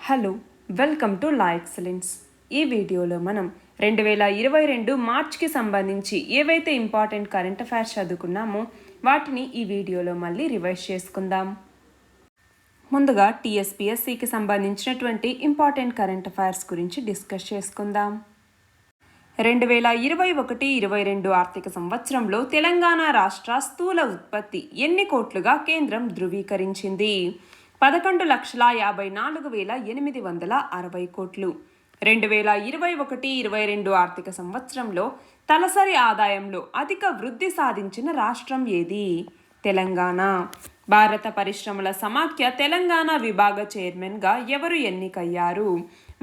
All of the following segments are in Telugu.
Hello, welcome to law excellence. ఈ వీడియోలో మనం 2022 మార్చ్కి సంబంధించి ఏవైతే ఇంపార్టెంట్ కరెంట్ అఫైర్స్ చదువుకున్నామో వాటిని ఈ వీడియోలో మళ్ళీ రివైజ్ చేసుకుందాం. ముందుగా టీఎస్పీఎస్సీకి సంబంధించినటువంటి ఇంపార్టెంట్ కరెంట్ అఫైర్స్ గురించి డిస్కస్ చేసుకుందాం. 2021-22 ఆర్థిక సంవత్సరంలో తెలంగాణ రాష్ట్ర స్థూల ఉత్పత్తి ఎన్ని కోట్లుగా కేంద్రం ధృవీకరించింది? 11,54,860 కోట్లు. 2021-22 ఆర్థిక సంవత్సరంలో తలసరి ఆదాయంలో అధిక వృద్ధి సాధించిన రాష్ట్రం ఏది? తెలంగాణ. భారత పరిశ్రమల సమాఖ్య తెలంగాణ విభాగ చైర్మన్గా ఎవరు ఎన్నికయ్యారు?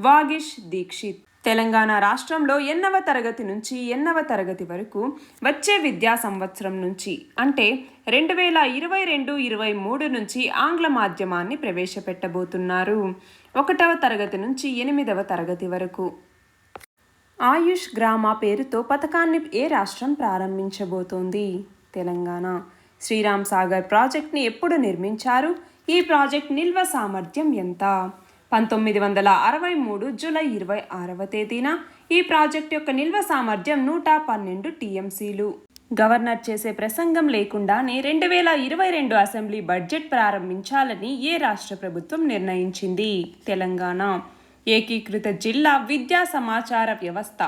వాగీష్ దీక్షిత్. తెలంగాణ రాష్ట్రంలో 8వ తరగతి నుంచి 8వ తరగతి వరకు వచ్చే విద్యా సంవత్సరం నుంచి అంటే 2022-23 నుంచి ఆంగ్ల మాధ్యమాన్ని ప్రవేశపెట్టబోతున్నారు. 1వ తరగతి నుంచి 8వ తరగతి వరకు. ఆయుష్ గ్రామ పేరుతో పథకాన్ని ఏ రాష్ట్రం ప్రారంభించబోతోంది? తెలంగాణ. శ్రీరామ్ సాగర్ ప్రాజెక్ట్ని ఎప్పుడు నిర్మించారు? ఈ ప్రాజెక్ట్ నిల్వ సామర్థ్యం ఎంత? 1963 జూలై 26వ తేదీన. ఈ ప్రాజెక్ట్ యొక్క నిల్వ సామర్థ్యం 112 టీఎంసీలు. గవర్నర్ చేసే ప్రసంగం లేకుండానే 2022 అసెంబ్లీ బడ్జెట్ ప్రారంభించాలని ఏ రాష్ట్ర ప్రభుత్వం నిర్ణయించింది? తెలంగాణ. ఏకీకృత జిల్లా విద్యా సమాచార వ్యవస్థ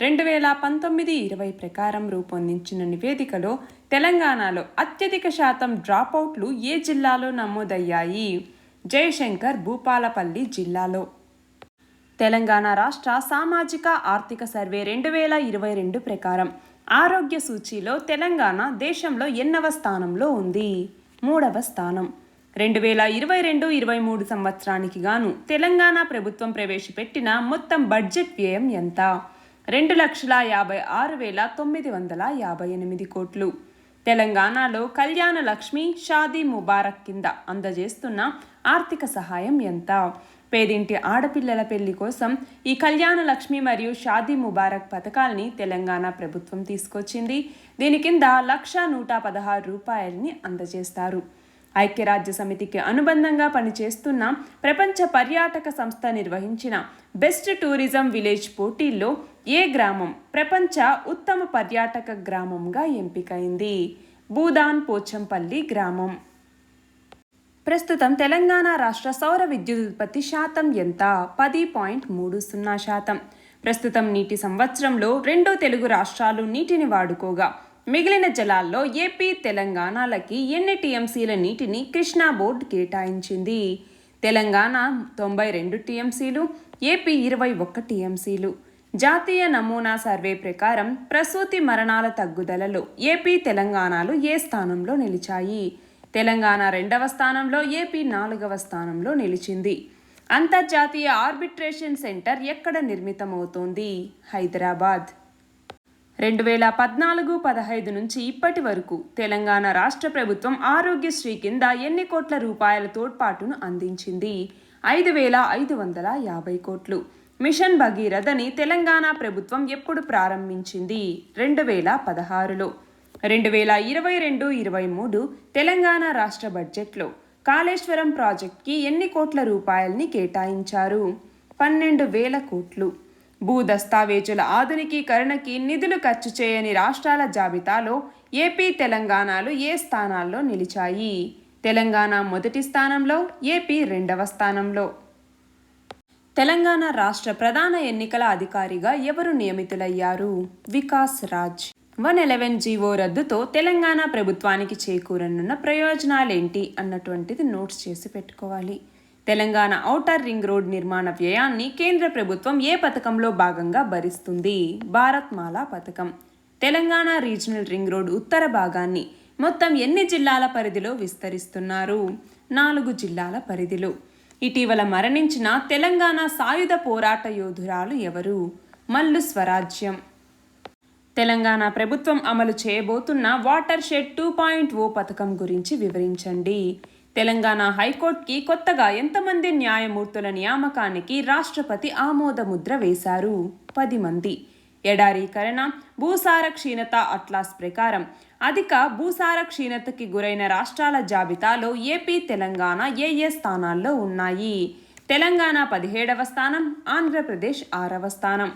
2019-20 ప్రకారం రూపొందించిన నివేదికలో తెలంగాణలో అత్యధిక శాతం డ్రాపౌట్లు ఏ జిల్లాలో నమోదయ్యాయి? జయశంకర్ భూపాలపల్లి జిల్లాలో. తెలంగాణ రాష్ట్ర సామాజిక ఆర్థిక సర్వే 2022 ప్రకారం ఆరోగ్య సూచీలో తెలంగాణ దేశంలో ఎన్నవ స్థానంలో ఉంది? 3వ స్థానం. 2022-23 సంవత్సరానికి గాను తెలంగాణ ప్రభుత్వం ప్రవేశపెట్టిన మొత్తం బడ్జెట్ వ్యయం ఎంత? 2,56,958 కోట్లు. తెలంగాణలో కళ్యాణ లక్ష్మి, షాదీ ముబారక్ కింద అందజేస్తున్న ఆర్థిక సహాయం ఎంత? పేదింటి ఆడపిల్లల పెళ్లి కోసం ఈ కళ్యాణ లక్ష్మి మరియు షాదీ ముబారక్ పథకాల్ని తెలంగాణ ప్రభుత్వం తీసుకొచ్చింది. దీని కింద 1,116 రూపాయలని అందజేస్తారు. ఐక్యరాజ్య సమితికి అనుబంధంగా పనిచేస్తున్న ప్రపంచ పర్యాటక సంస్థ నిర్వహించిన బెస్ట్ టూరిజం విలేజ్ పోటీల్లో ఏ గ్రామం ప్రపంచ ఉత్తమ పర్యాటక గ్రామంగా ఎంపికైంది? భూదాన్ పోచంపల్లి గ్రామం. ప్రస్తుతం తెలంగాణ రాష్ట్ర సౌర విద్యుత్ ఉత్పత్తి శాతం ఎంత? 10.30%. ప్రస్తుతం నీటి సంవత్సరంలో 2 తెలుగు రాష్ట్రాలు నీటిని వాడుకోగా మిగిలిన జలాల్లో ఏపీ, తెలంగాణలకి ఎన్ని టీఎంసీల నీటిని కృష్ణా బోర్డు కేటాయించింది? తెలంగాణ 92 టీఎంసీలు, ఏపీ 21 టీఎంసీలు. జాతీయ నమూనా సర్వే ప్రకారం ప్రసూతి మరణాల తగ్గుదలలో ఏపీ, తెలంగాణలు ఏ స్థానంలో నిలిచాయి? తెలంగాణ 2వ స్థానంలో, ఏపీ 4వ స్థానంలో నిలిచింది. అంతర్జాతీయ ఆర్బిట్రేషన్ సెంటర్ ఎక్కడ నిర్మితమవుతోంది? హైదరాబాద్. 2014-15 నుంచి ఇప్పటి వరకు తెలంగాణ రాష్ట్ర ప్రభుత్వం ఆరోగ్యశ్రీ కింద ఎన్ని కోట్ల రూపాయల తోడ్పాటును అందించింది? 5,550 కోట్లు. మిషన్ భగీరథని తెలంగాణ ప్రభుత్వం ఎప్పుడు ప్రారంభించింది? 2016లో. 2022-23 తెలంగాణ రాష్ట్ర బడ్జెట్లో కాళేశ్వరం ప్రాజెక్ట్కి ఎన్ని కోట్ల రూపాయల్ని కేటాయించారు? 12,000 కోట్లు. భూ దస్తావేజుల ఆధునికీకరణకి నిధులు ఖర్చు చేయని రాష్ట్రాల జాబితాలో ఏపీ, తెలంగాణలు ఏ స్థానాల్లో నిలిచాయి? తెలంగాణ మొదటి స్థానంలో, ఏపీ 2వ స్థానంలో. తెలంగాణ రాష్ట్ర ప్రధాన ఎన్నికల అధికారిగా ఎవరు నియమితులయ్యారు? వికాస్ రాజ్. 111 జీవో రద్దుతో తెలంగాణ ప్రభుత్వానికి చేకూరనున్న ప్రయోజనాలేంటి అన్నటువంటిది నోట్స్ చేసి పెట్టుకోవాలి. తెలంగాణ ఔటర్ రింగ్ రోడ్ నిర్మాణ వ్యయాన్ని కేంద్ర ప్రభుత్వం ఏ పథకంలో భాగంగా భరిస్తుంది? భారత్ మాలా పథకం. తెలంగాణ రీజనల్ రింగ్ రోడ్ ఉత్తర భాగాన్ని మొత్తం ఎన్ని జిల్లాల పరిధిలో విస్తరిస్తున్నారు? 4 జిల్లాల పరిధిలో. ఇటీవల మరణించిన తెలంగాణ సాయుధ పోరాట యోధురాలు ఎవరు? మల్లు స్వరాజ్యం. తెలంగాణ ప్రభుత్వం అమలు చేయబోతున్న వాటర్ షెడ్ 2.0 పథకం గురించి వివరించండి. తెలంగాణ హైకోర్టుకి కొత్తగా ఎంతమంది న్యాయమూర్తుల నియామకానికి రాష్ట్రపతి ఆమోద ముద్ర వేశారు? 10 మంది. ఎడారీకరణ, భూసార క్షీణత అట్లాస్ ప్రకారం అధిక భూసార క్షీణతకి గురైన రాష్ట్రాల జాబితాలో ఏపీ, తెలంగాణ ఏ స్థానాల్లో ఉన్నాయి? తెలంగాణ 17వ స్థానం, ఆంధ్రప్రదేశ్ 6వ స్థానం.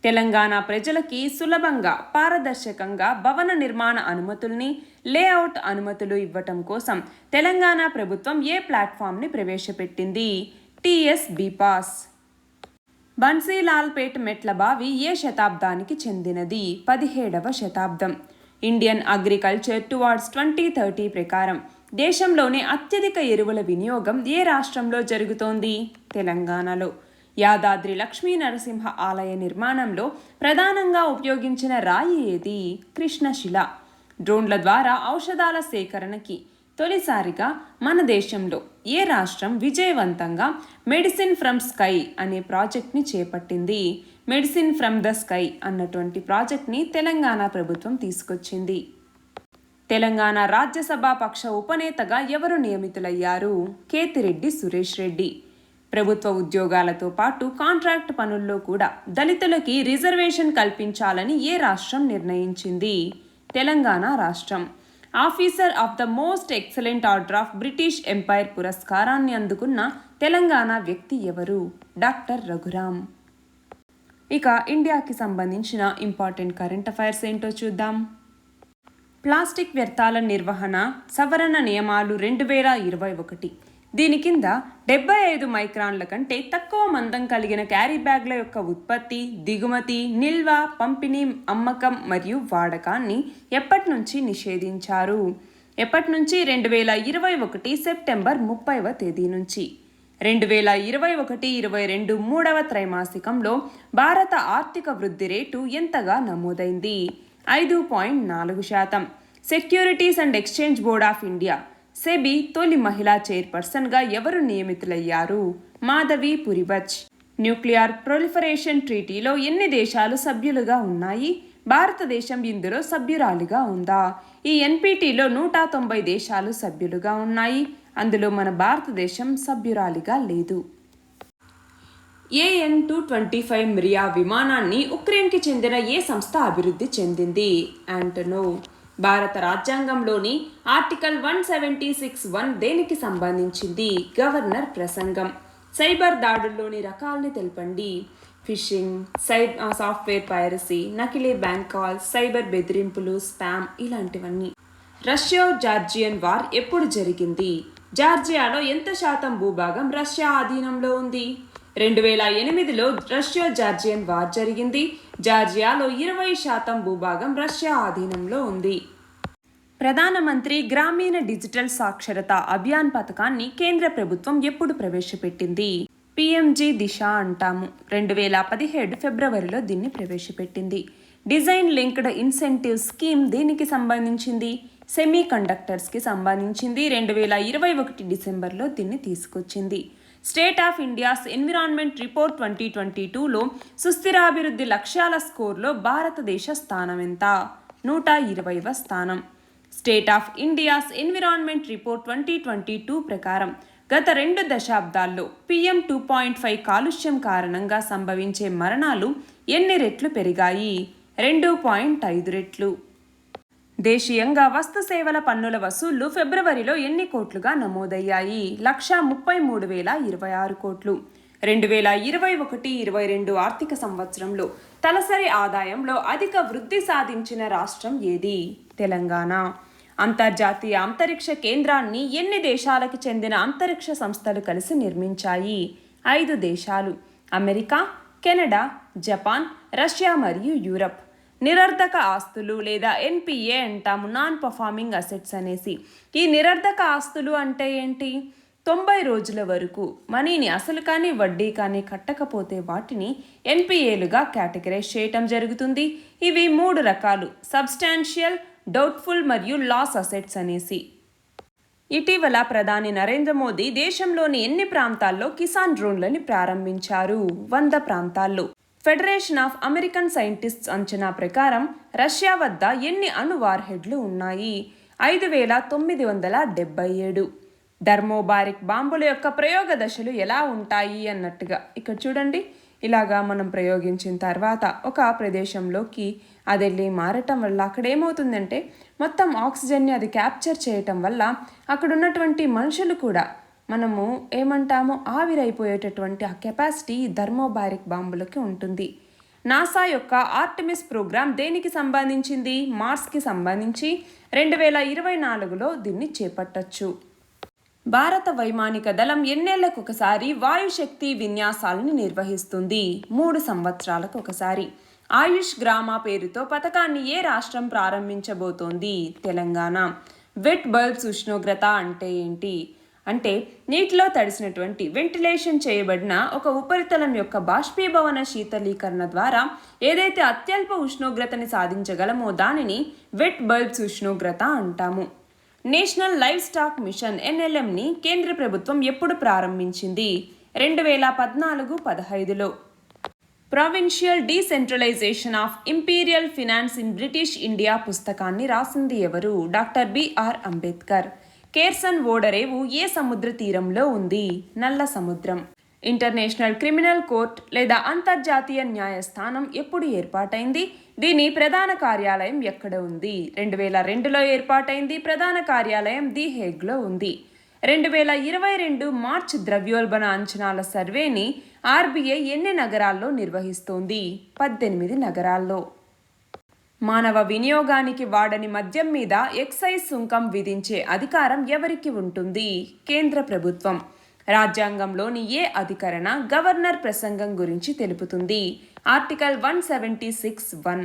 తెలంగాణ ప్రజలకి సులభంగా, పారదర్శకంగా భవన నిర్మాణ అనుమతుల్ని, లేఅవుట్ అనుమతులు ఇవ్వటం కోసం తెలంగాణ ప్రభుత్వం ఏ ప్లాట్ఫామ్ని ప్రవేశపెట్టింది? టీఎస్ బీపాస్. బన్సీలాల్పేట్ మెట్ల బావి ఏ శతాబ్దానికి చెందినది? 17వ శతాబ్దం. ఇండియన్ అగ్రికల్చర్ టువార్డ్స్ 2030 ప్రకారం దేశంలోనే అత్యధిక ఎరువుల వినియోగం ఏ రాష్ట్రంలో జరుగుతోంది? తెలంగాణలో. యాదాద్రి లక్ష్మీ నరసింహ ఆలయ నిర్మాణంలో ప్రధానంగా ఉపయోగించిన రాయి ఏది? కృష్ణశిల. డ్రోన్ల ద్వారా ఔషధాల సేకరణకి తొలిసారిగా మన దేశంలో ఏ రాష్ట్రం విజయవంతంగా మెడిసిన్ ఫ్రమ్ స్కై అనే ప్రాజెక్ట్ని చేపట్టింది? మెడిసిన్ ఫ్రమ్ ద స్కై అన్నటువంటి ప్రాజెక్ట్ని తెలంగాణ ప్రభుత్వం తీసుకొచ్చింది. తెలంగాణ రాజ్యసభ పక్ష ఉపనేతగా ఎవరు నియమితులయ్యారు? కేతిరెడ్డి సురేష్ రెడ్డి. ప్రభుత్వ ఉద్యోగాలతో పాటు కాంట్రాక్ట్ పనుల్లో కూడా దళితులకి రిజర్వేషన్ కల్పించాలని ఏ రాష్ట్రం నిర్ణయించింది? తెలంగాణ రాష్ట్రం. Officer of the most excellent order of British empire పురస్కారాన్ని అందుకున్న తెలంగాణ వ్యక్తి ఎవరు? డాక్టర్ రఘురాం. ఇక ఇండియాకి సంబంధించిన ఇంపార్టెంట్ కరెంట్ అఫైర్స్ ఏంటో చూద్దాం. ప్లాస్టిక్ వ్యర్థాల నిర్వహణ సవరణ నియమాలు 2021. దీని కింద 75 మైక్రాన్ల కంటే తక్కువ మందం కలిగిన క్యారీ బ్యాగ్ల యొక్క ఉత్పత్తి, దిగుమతి, నిల్వ, పంపిణీ, అమ్మకం మరియు వాడకాన్ని ఎప్పటి నుంచి నిషేధించారు? ఎప్పటి నుంచి? 2021 సెప్టెంబర్ 30వ తేదీ నుంచి. 2021-22 మూడవ త్రైమాసికంలో భారత ఆర్థిక వృద్ధి రేటు ఎంతగా నమోదైంది? 5.4%. Securities and exchange board of India SEBI తొలి మహిళా చైర్పర్సన్గా ఎవరు నియమితులయ్యారు? మాధవి పురిబచ్. న్యూక్లియర్ ప్రొలిఫరేషన్ ట్రీటీలో ఎన్ని దేశాలు సభ్యులుగా ఉన్నాయి? భారతదేశం ఇందులో సభ్యురాలిగా ఉందా? ఈ ఎన్పిటిలో 190 దేశాలు సభ్యులుగా ఉన్నాయి. అందులో మన భారతదేశం సభ్యురాలిగా లేదు. AN-225 మిరియా విమానాన్ని ఉక్రెయిన్కి చెందిన ఏ సంస్థ అభివృద్ధి చెందింది? యాంటోనో. భారత రాజ్యాంగంలోని ఆర్టికల్ 176(1) దేనికి సంబంధించింది? గవర్నర్ ప్రసంగం. సైబర్ దాడుల్లోని రకాల్ని తెలపండి. ఫిషింగ్, సాఫ్ట్వేర్ పైరసీ, నకిలీ బ్యాంక్ కాల్స్, సైబర్ బెదిరింపులు, స్పామ్ ఇలాంటివన్నీ. రష్యో జార్జియన్ వార్ ఎప్పుడు జరిగింది? జార్జియాలో ఎంత శాతం భూభాగం రష్యా ఆధీనంలో ఉంది? 2008లో రష్యో జార్జియన్ వార్ జరిగింది. జార్జియాలో 20% భూభాగం రష్యా ఆధీనంలో ఉంది. ప్రధానమంత్రి గ్రామీణ డిజిటల్ సాక్షరతా అభియాన్ పథకాన్ని కేంద్ర ప్రభుత్వం ఎప్పుడు ప్రవేశపెట్టింది? పిఎంజి దిశ అంటాము. 2017 ఫిబ్రవరిలో దీన్ని ప్రవేశపెట్టింది. డిజైన్ లింక్డ్ ఇన్సెంటివ్ స్కీమ్ దేనికి సంబంధించింది? సెమీ కండక్టర్స్కి సంబంధించింది. 2021 డిసెంబర్లో దీన్ని తీసుకొచ్చింది. State of India's Environment Report 2022లో సుస్థిరాభివృద్ధి లక్ష్యాల స్కోర్లో భారతదేశ స్థానం ఎంత? 120వ స్థానం. State of India's Environment Report 2022 ప్రకారం గత 2 దశాబ్దాల్లో PM 2.5 కాలుష్యం కారణంగా సంభవించే మరణాలు ఎన్ని రెట్లు పెరిగాయి? 2.5 రెట్లు. దేశీయంగా వస్తు సేవల పన్నుల వసూళ్లు ఫిబ్రవరిలో ఎన్ని కోట్లుగా నమోదయ్యాయి? 133,026 కోట్లు. 2021-22 ఆర్థిక సంవత్సరంలో తలసరి ఆదాయంలో అధిక వృద్ధి సాధించిన రాష్ట్రం ఏది? తెలంగాణ. అంతర్జాతీయ అంతరిక్ష కేంద్రాన్ని ఎన్ని దేశాలకు చెందిన అంతరిక్ష సంస్థలు కలిసి నిర్మించాయి? 5 దేశాలు. అమెరికా, కెనడా, జపాన్, రష్యా మరియు యూరప్. నిరర్ధక ఆస్తులు లేదా NPA అంటాము, నాన్ పర్ఫార్మింగ్ అసెట్స్ అనేసి. ఈ నిరర్ధక ఆస్తులు అంటే ఏంటి? 90 రోజుల వరకు మనీని అసలు కానీ వడ్డీ కానీ కట్టకపోతే వాటిని NPAలుగా కేటగరైజ్ చేయటం జరుగుతుంది. ఇవి 3 రకాలు: సబ్స్టాన్షియల్, డౌట్ఫుల్ మరియు లాస్ అసెట్స్ అనేసి. ఇటీవల ప్రధాని నరేంద్ర మోదీ దేశంలోని ఎన్ని ప్రాంతాల్లో కిసాన్ డ్రోన్లని ప్రారంభించారు? 100 ప్రాంతాల్లో. ఫెడరేషన్ ఆఫ్ అమెరికన్ సైంటిస్ట్స్ అంచనా ప్రకారం రష్యా వద్ద ఎన్ని అణు వార్హెడ్లు ఉన్నాయి? 5,977. థర్మోబారిక్ బాంబుల యొక్క ప్రయోగ దశలు ఎలా ఉంటాయి అన్నట్టుగా ఇక్కడ చూడండి. ఇలాగా మనం ప్రయోగించిన తర్వాత ఒక ప్రదేశంలోకి అది వెళ్ళి మారటం వల్ల అక్కడ ఏమవుతుందంటే మొత్తం ఆక్సిజన్ని అది క్యాప్చర్ చేయటం వల్ల అక్కడ ఉన్నటువంటి మనుషులు కూడా మనము ఏమంటామో ఆవిరైపోయేటటువంటి ఆ కెపాసిటీ థర్మోబారిక్ బాంబులకి ఉంటుంది. నాసా యొక్క ఆర్టెమిస్ ప్రోగ్రాం దేనికి సంబంధించింది? మార్స్కి సంబంధించి 2024లో దీన్ని చేపట్టచ్చు. భారత వైమానిక దళం ఎన్నేళ్లకొకసారి వాయుశక్తి విన్యాసాలను నిర్వహిస్తుంది? 3 సంవత్సరాలకు ఒకసారి. ఆయుష్ గ్రామ పేరుతో పథకాన్ని ఏ రాష్ట్రం ప్రారంభించబోతోంది? తెలంగాణ. వెట్ బల్బ్స్ ఉష్ణోగ్రత అంటే ఏంటి? అంటే నీటిలో తడిసినటువంటి వెంటిలేషన్ చేయబడిన ఒక ఉపరితలం యొక్క బాష్పీభవన శీతలీకరణ ద్వారా ఏదైతే అత్యల్ప ఉష్ణోగ్రతని సాధించగలమో దానిని వెట్ బల్బ్స్ ఉష్ణోగ్రత అంటాము. నేషనల్ లైవ్ స్టాక్ మిషన్ NLMని కేంద్ర ప్రభుత్వం ఎప్పుడు ప్రారంభించింది? 2014-15లో. Provincial Decentralisation of Imperial Finance in British India పుస్తకాన్ని రాసింది ఎవరు? Doctor BR Ambedkar. కేర్సన్ ఓడరేవు ఏ సముద్ర తీరంలో ఉంది? నల్ల సముద్రం. ఇంటర్నేషనల్ క్రిమినల్ కోర్ట్ లేదా అంతర్జాతీయ న్యాయస్థానం ఎప్పుడు ఏర్పాటైంది? దీని ప్రధాన కార్యాలయం ఎక్కడ ఉంది? 2002లో ఏర్పాటైంది. ప్రధాన కార్యాలయం ది హేగ్లో ఉంది. 2022 మార్చ్ ద్రవ్యోల్బణ అంచనాల సర్వేని RBI ఎన్ని నగరాల్లో నిర్వహిస్తోంది? 18 నగరాల్లో. మానవ వినియోగానికి వాడని మద్యం మీద ఎక్సైజ్ సుంకం విధించే అధికారం ఎవరికి ఉంటుంది? కేంద్ర ప్రభుత్వం. రాజ్యాంగంలోని ఏ అధికరణ గవర్నర్ ప్రసంగం గురించి తెలుపుతుంది? ఆర్టికల్ 176(1).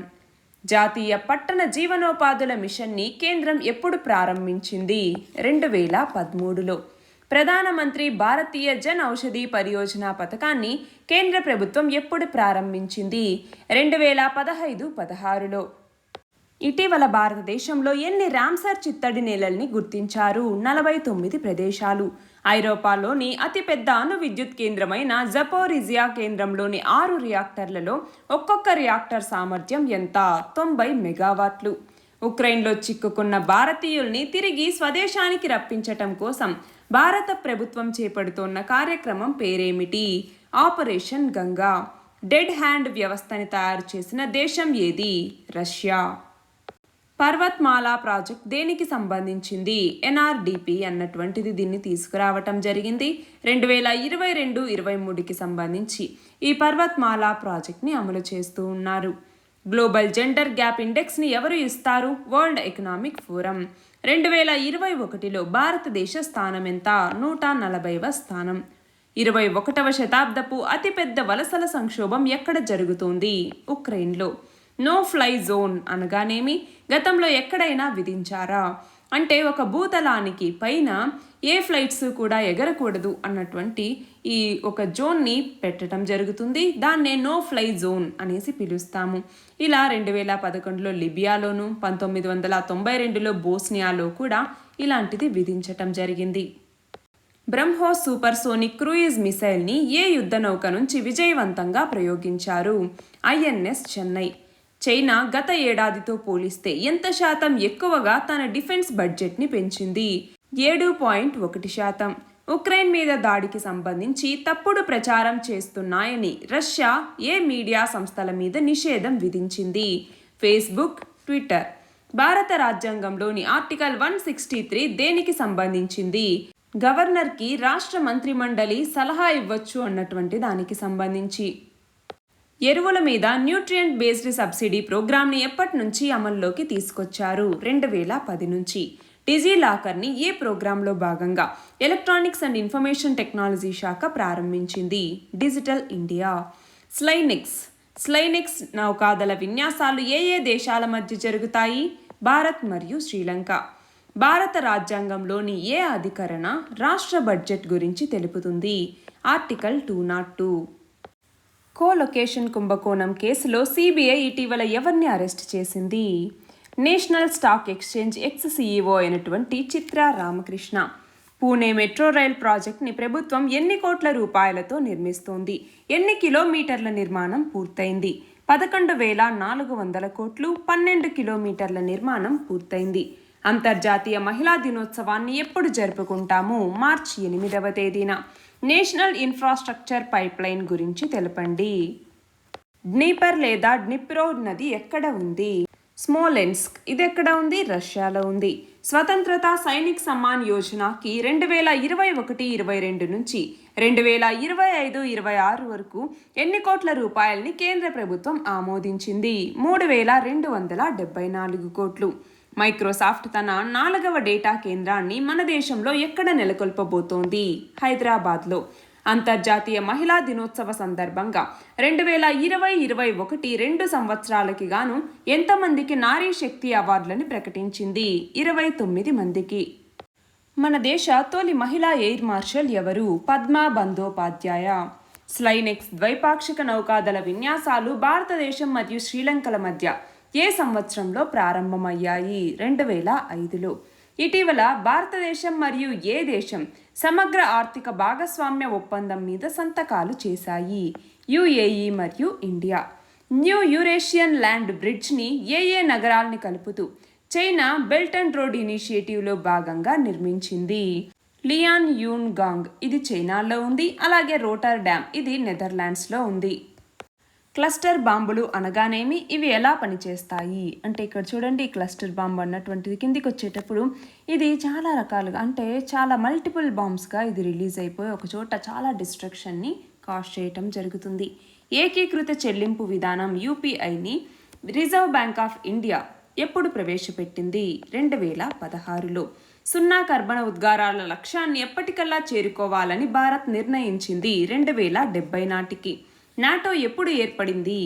జాతీయ పట్టణ జీవనోపాధుల మిషన్ని కేంద్రం ఎప్పుడు ప్రారంభించింది? 2013లో. ప్రధానమంత్రి భారతీయ జన్ ఔషధి పరియోజన పథకాన్ని కేంద్ర ప్రభుత్వం ఎప్పుడు ప్రారంభించింది? 2015-16లో. ఇటీవల భారతదేశంలో ఎన్ని రామ్సర్ చిత్తడి నేలల్ని గుర్తించారు? 49 ప్రదేశాలు. ఐరోపాలోని అతిపెద్ద అణు విద్యుత్ కేంద్రమైన జపోరిజియా కేంద్రంలోని 6 రియాక్టర్లలో ఒక్కొక్క రియాక్టర్ సామర్థ్యం ఎంత? 90 మెగావాట్లు. ఉక్రెయిన్లో చిక్కుకున్న భారతీయుల్ని తిరిగి స్వదేశానికి రప్పించటం కోసం భారత ప్రభుత్వం చేపడుతోన్న కార్యక్రమం పేరేమిటి? ఆపరేషన్ గంగా. డెడ్ హ్యాండ్ వ్యవస్థని తయారు చేసిన దేశం ఏది? రష్యా. పర్వత్మాల ప్రాజెక్ట్ దేనికి సంబంధించింది? NRDP అన్నటువంటిది దీన్ని తీసుకురావటం జరిగింది. 2022-23కి సంబంధించి ఈ పర్వత్మాల ప్రాజెక్ట్ని అమలు చేస్తూ ఉన్నారు. గ్లోబల్ జెండర్ గ్యాప్ ఇండెక్స్ని ఎవరు ఇస్తారు? World economic forum. 2021లో భారతదేశ స్థానం ఎంత? 140వ స్థానం. 21వ శతాబ్దపు అతిపెద్ద వలసల సంక్షోభం ఎక్కడ జరుగుతోంది? ఉక్రెయిన్లో. నో ఫ్లై జోన్ అనగానేమి? గతంలో ఎక్కడైనా విధించారా? అంటే ఒక భూతలానికి పైన ఏ ఫ్లైట్స్ కూడా ఎగరకూడదు అన్నటువంటి ఈ ఒక జోన్ని పెట్టడం జరుగుతుంది. దాన్నే నో ఫ్లై జోన్ అనేసి పిలుస్తాము. ఇలా 2011లో లిబియాలోను, 1992లో బోస్నియాలో కూడా ఇలాంటిది విధించటం జరిగింది. బ్రహ్మోస్ సూపర్సోనిక్ క్రూయిజ్ మిసైల్ని ఏ యుద్ధ నౌక నుంచి విజయవంతంగా ప్రయోగించారు? INS చెన్నై. చైనా గత ఏడాదితో పోలిస్తే ఎంత శాతం ఎక్కువగా తన డిఫెన్స్ బడ్జెట్ని పెంచింది? 7.1%. ఉక్రెయిన్ మీద దాడికి సంబంధించి తప్పుడు ప్రచారం చేస్తున్నాయని రష్యా ఏ మీడియా సంస్థల మీద నిషేధం విధించింది? Facebook, Twitter. భారత రాజ్యాంగంలోని ఆర్టికల్ 163 దేనికి సంబంధించింది? గవర్నర్కి రాష్ట్ర మంత్రిమండలి సలహా ఇవ్వచ్చు అన్నటువంటి దానికి సంబంధించి. ఎరువుల మీద న్యూట్రియంట్ బేస్డ్ సబ్సిడీ ప్రోగ్రామ్ని ఎప్పటి నుంచి అమల్లోకి తీసుకొచ్చారు? 2010 నుంచి. డిజిలాకర్ని ఏ ప్రోగ్రాంలో భాగంగా ఎలక్ట్రానిక్స్ అండ్ ఇన్ఫర్మేషన్ టెక్నాలజీ శాఖ ప్రారంభించింది? Digital India. స్లైనిక్స్ నౌకాదళ విన్యాసాలు ఏ దేశాల మధ్య జరుగుతాయి? భారత్ మరియు శ్రీలంక. భారత రాజ్యాంగంలోని ఏ అధికరణ రాష్ట్ర బడ్జెట్ గురించి తెలుపుతుంది? ఆర్టికల్ 202. కోలొకేషన్ కుంభకోణం కేసులో CBI ఇటీవల ఎవరిని అరెస్ట్ చేసింది? నేషనల్ స్టాక్ ఎక్స్చేంజ్ ex-CEO అయినటువంటి చిత్రా రామకృష్ణ. పూణే మెట్రో రైల్ ప్రాజెక్ట్ని ప్రభుత్వం ఎన్ని కోట్ల రూపాయలతో నిర్మిస్తోంది? ఎన్ని కిలోమీటర్ల నిర్మాణం పూర్తయింది? 11,400 కోట్లు. 12 కిలోమీటర్ల నిర్మాణం పూర్తయింది. అంతర్జాతీయ మహిళా దినోత్సవాన్ని ఎప్పుడు జరుపుకుంటాము? మార్చి 8వ తేదీన. నేషనల్ ఇన్ఫ్రాస్ట్రక్చర్ పైప్లైన్ గురించి తెలపండి. డ్నీపర్ లేదా డ్నిప్రో నది ఎక్కడ ఉంది? స్మోలెన్స్క్ ఇది ఎక్కడ ఉంది? రష్యాలో ఉంది. స్వతంత్రత సైనిక్ సమ్మాన్ యోజనకి 2021-22 నుంచి 2025-26 వరకు ఎన్ని కోట్ల రూపాయల్ని కేంద్ర ప్రభుత్వం ఆమోదించింది? 3274 కోట్లు. మైక్రోసాఫ్ట్ తన 4వ డేటా కేంద్రాన్ని మన దేశంలో ఎక్కడ నెలకొల్పబోతోంది? హైదరాబాద్లో. అంతర్జాతీయ మహిళా దినోత్సవ సందర్భంగా 2020-21 2 సంవత్సరాలకి గాను ఎంతమందికి నారీ శక్తి అవార్డులను ప్రకటించింది? 29 మందికి. మన దేశ తొలి మహిళా ఎయిర్ మార్షల్ ఎవరు? పద్మా బందోపాధ్యాయ. స్లైనెక్స్ ద్వైపాక్షిక నౌకాదళ విన్యాసాలు భారతదేశం మరియు శ్రీలంకల మధ్య ఏ సంవత్సరంలో ప్రారంభమయ్యాయి? 2005లో. ఇటీవల భారతదేశం మరియు ఏ దేశం సమగ్ర ఆర్థిక భాగస్వామ్య ఒప్పందం మీద సంతకాలు చేశాయి? యుఏఈ మరియు ఇండియా. న్యూ యూరేషియన్ ల్యాండ్ బ్రిడ్జ్ని ఏ నగరాల్ని కలుపుతూ చైనా బెల్ట్ అండ్ రోడ్ ఇనిషియేటివ్లో భాగంగా నిర్మించింది? లియాన్ యూన్ గాంగ్ ఇది చైనాలో ఉంది. అలాగే రోటర్ డ్యామ్ ఇది నెదర్లాండ్స్లో ఉంది. క్లస్టర్ బాంబులు అనగానేమి? ఇవి ఎలా పనిచేస్తాయి అంటే ఇక్కడ చూడండి, క్లస్టర్ బాంబు అన్నటువంటిది కిందికి వచ్చేటప్పుడు ఇది చాలా రకాలుగా అంటే చాలా మల్టిపుల్ బాంబ్స్గా ఇది రిలీజ్ అయిపోయి ఒక చోట చాలా డిస్ట్రక్షన్ని కాజ్ చేయటం జరుగుతుంది. ఏకీకృత చెల్లింపు విధానం యూపీఐని రిజర్వ్ బ్యాంక్ ఆఫ్ ఇండియా ఎప్పుడు ప్రవేశపెట్టింది? 2016లో. సున్నా కర్బన ఉద్గారాల లక్ష్యాన్ని ఎప్పటికల్లా చేరుకోవాలని భారత్ నిర్ణయించింది 2070 నాటికి. నాటో ఎప్పుడు ఏర్పడింది?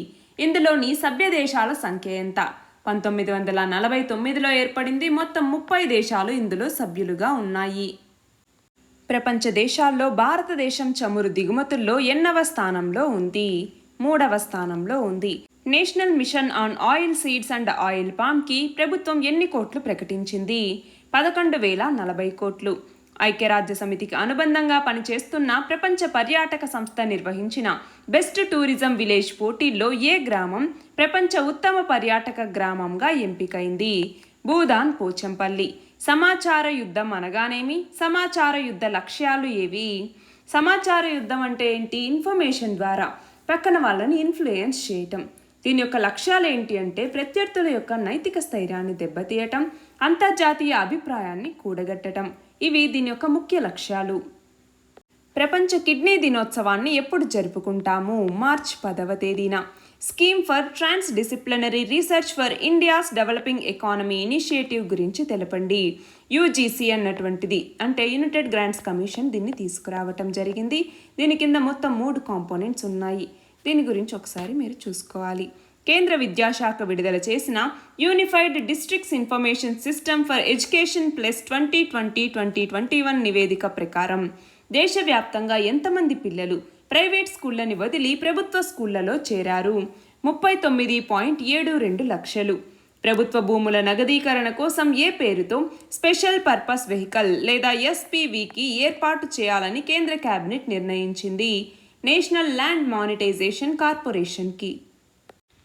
ఇందులోని సభ్య దేశాల సంఖ్య ఎంత? 1949లో ఏర్పడింది. మొత్తం 30 దేశాలు ఇందులో సభ్యులుగా ఉన్నాయి. ప్రపంచ దేశాల్లో భారతదేశం చమురు దిగుమతుల్లో ఎన్నవ స్థానంలో ఉంది? 3వ స్థానంలో ఉంది. National Mission on Oilseeds and Oil పామ్కి ప్రభుత్వం ఎన్ని కోట్లు ప్రకటించింది? 11,040 కోట్లు. ఐక్యరాజ్య సమితికి అనుబంధంగా పనిచేస్తున్న ప్రపంచ పర్యాటక సంస్థ నిర్వహించిన బెస్ట్ టూరిజం విలేజ్ పోటీల్లో ఏ గ్రామం ప్రపంచ ఉత్తమ పర్యాటక గ్రామంగా ఎంపికైంది? భూదాన్ పోచంపల్లి. సమాచార యుద్ధం అనగానేమి? సమాచార యుద్ధ లక్ష్యాలు ఏవి? సమాచార యుద్ధం అంటే ఏంటి? ఇన్ఫర్మేషన్ ద్వారా పక్కన వాళ్ళని ఇన్ఫ్లుయెన్స్ చేయటం. దీని యొక్క లక్ష్యాలు ఏంటి అంటే ప్రత్యర్థుల యొక్క నైతిక స్థైర్యాన్ని దెబ్బతీయటం, అంతర్జాతీయ అభిప్రాయాన్ని కూడగట్టడం. ఇవి దీని యొక్క ముఖ్య లక్ష్యాలు. ప్రపంచ కిడ్నీ దినోత్సవాన్ని ఎప్పుడు జరుపుకుంటాము? మార్చ్ 10వ తేదీన. Scheme for transdisciplinary research for India's developing economy initiative గురించి తెలపండి. యూజీసీ అన్నటువంటిది అంటే యునైటెడ్ గ్రాంట్స్ కమిషన్ దీన్ని తీసుకురావటం జరిగింది. దీని కింద మొత్తం 3 కాంపోనెంట్స్ ఉన్నాయి. దీని గురించి ఒకసారి మీరు చూసుకోవాలి. కేంద్ర విద్యాశాఖ విడుదల చేసిన unified districts information system for education plus 2020-2021 నివేదిక ప్రకారం దేశవ్యాప్తంగా ఎంతమంది పిల్లలు ప్రైవేట్ స్కూళ్ళని వదిలి ప్రభుత్వ స్కూళ్లలో చేరారు? 39.72 లక్షలు. ప్రభుత్వ భూముల నగదీకరణ కోసం ఏ పేరుతో స్పెషల్ పర్పస్ వెహికల్ లేదా ఎస్పీవీకి ఏర్పాటు చేయాలని కేంద్ర కేబినెట్ నిర్ణయించింది? నేషనల్ ల్యాండ్ మానిటైజేషన్ కార్పొరేషన్కి.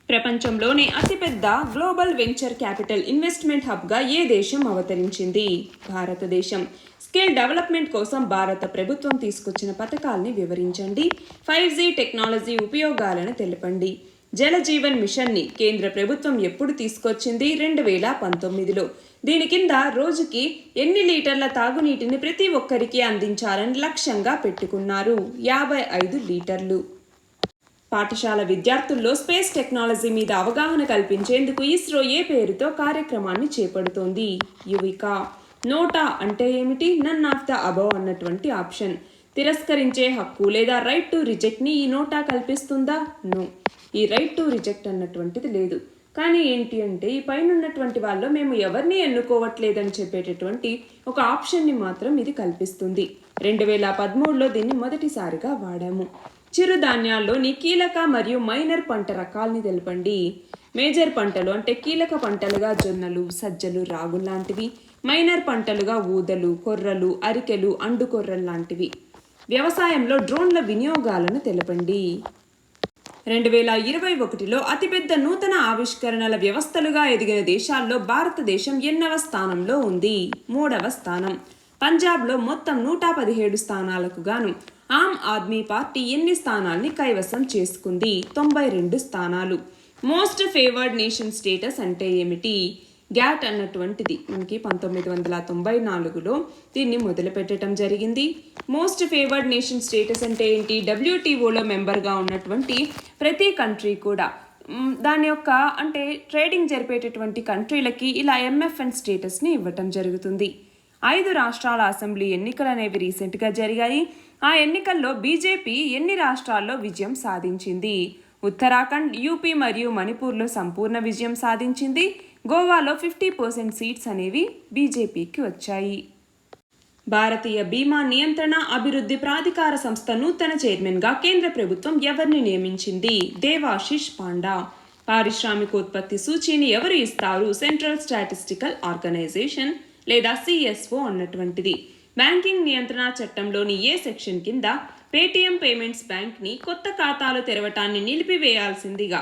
ప్రపంచంలోనే అతిపెద్ద గ్లోబల్ వెంచర్ క్యాపిటల్ ఇన్వెస్ట్మెంట్ హబ్గా ఏ దేశం అవతరించింది? భారతదేశం. స్కిల్ డెవలప్మెంట్ కోసం భారత ప్రభుత్వం తీసుకొచ్చిన పథకాల్ని వివరించండి. 5G టెక్నాలజీ ఉపయోగాలను తెలపండి. జల జీవన్ మిషన్ని కేంద్ర ప్రభుత్వం ఎప్పుడు తీసుకొచ్చింది? 2019లో. దీని కింద రోజుకి ఎన్ని లీటర్ల తాగునీటిని ప్రతి ఒక్కరికి అందించాలని లక్ష్యంగా పెట్టుకున్నారు? 55 లీటర్లు. పాఠశాల విద్యార్థుల్లో స్పేస్ టెక్నాలజీ మీద అవగాహన కల్పించేందుకు ఇస్రో ఏ పేరుతో కార్యక్రమాన్ని చేపడుతోంది? యువిక. నోటా అంటే ఏమిటి? నన్ ఆఫ్ ద అబవ్ అన్నటువంటి ఆప్షన్. తిరస్కరించే హక్కు లేదా రైట్ టు రిజెక్ట్ని ఈ నోటా కల్పిస్తుందా? నో. ఈ రైట్ టు రిజెక్ట్ అన్నటువంటిది లేదు. కానీ ఏంటి అంటే ఈ పైన ఉన్నటువంటి వాళ్ళు మేము ఎవరిని ఎన్నుకోవట్లేదని చెప్పేటటువంటి ఒక ఆప్షన్ని మాత్రం ఇది కల్పిస్తుంది. 2013లో దీన్ని మొదటిసారిగా వాడాము. చిరుధాన్యాల్లోని కీలక మరియు మైనర్ పంట రకాల్ని తెలపండి. మేజర్ పంటలు అంటే కీలక పంటలుగా జొన్నలు, సజ్జలు, రాగులు లాంటివి. మైనర్ పంటలుగా ఊదలు, కొర్రలు, అరికెలు, అండుకొర్రలు లాంటివి. వ్యవసాయంలో డ్రోన్ల వినియోగాలను తెలపండి. 2021లో అతిపెద్ద నూతన ఆవిష్కరణల వ్యవస్థలుగా ఎదిగిన దేశాల్లో భారతదేశం ఎన్నవ స్థానంలో ఉంది? 3వ స్థానం. పంజాబ్లో మొత్తం 117 స్థానాలకు గాను ఆమ్ ఆద్మీ పార్టీ ఎన్ని స్థానాల్ని కైవసం చేసుకుంది? 92 స్థానాలు. మోస్ట్ ఫేవర్డ్ నేషన్ స్టేటస్ అంటే ఏమిటి? గ్యాట్ అన్నటువంటిది మనకి 1994లో దీన్ని మొదలుపెట్టడం జరిగింది. మోస్ట్ ఫేవర్డ్ నేషన్ స్టేటస్ అంటే ఏంటి? WTOలో మెంబర్గా ఉన్నటువంటి ప్రతి కంట్రీ కూడా దాని యొక్క అంటే ట్రేడింగ్ జరిపేటటువంటి కంట్రీలకి ఇలా MFN స్టేటస్ని ఇవ్వటం జరుగుతుంది. 5 రాష్ట్రాల అసెంబ్లీ ఎన్నికలు అనేవి రీసెంట్గా జరిగాయి. ఆ ఎన్నికల్లో బీజేపీ ఎన్ని రాష్ట్రాల్లో విజయం సాధించింది? ఉత్తరాఖండ్, యూపీ మరియు మణిపూర్లో సంపూర్ణ విజయం సాధించింది. గోవాలో 50% సీట్స్ అనేవి బీజేపీకి వచ్చాయి. భారతీయ బీమా నియంత్రణ అభివృద్ధి ప్రాధికార సంస్థ నూతన చైర్మన్గా కేంద్ర ప్రభుత్వం ఎవరిని నియమించింది? దేవాశిష్ పాండా. పారిశ్రామికోత్పత్తి సూచీని ఎవరు ఇస్తారు? సెంట్రల్ స్టాటిస్టికల్ ఆర్గనైజేషన్ లేదా CSO అన్నటువంటిది. బ్యాంకింగ్ నియంత్రణ చట్టంలోని ఏ సెక్షన్ కింద పేటీఎం పేమెంట్స్ బ్యాంక్ని కొత్త ఖాతాలు తెరవటాన్ని నిలిపివేయాల్సిందిగా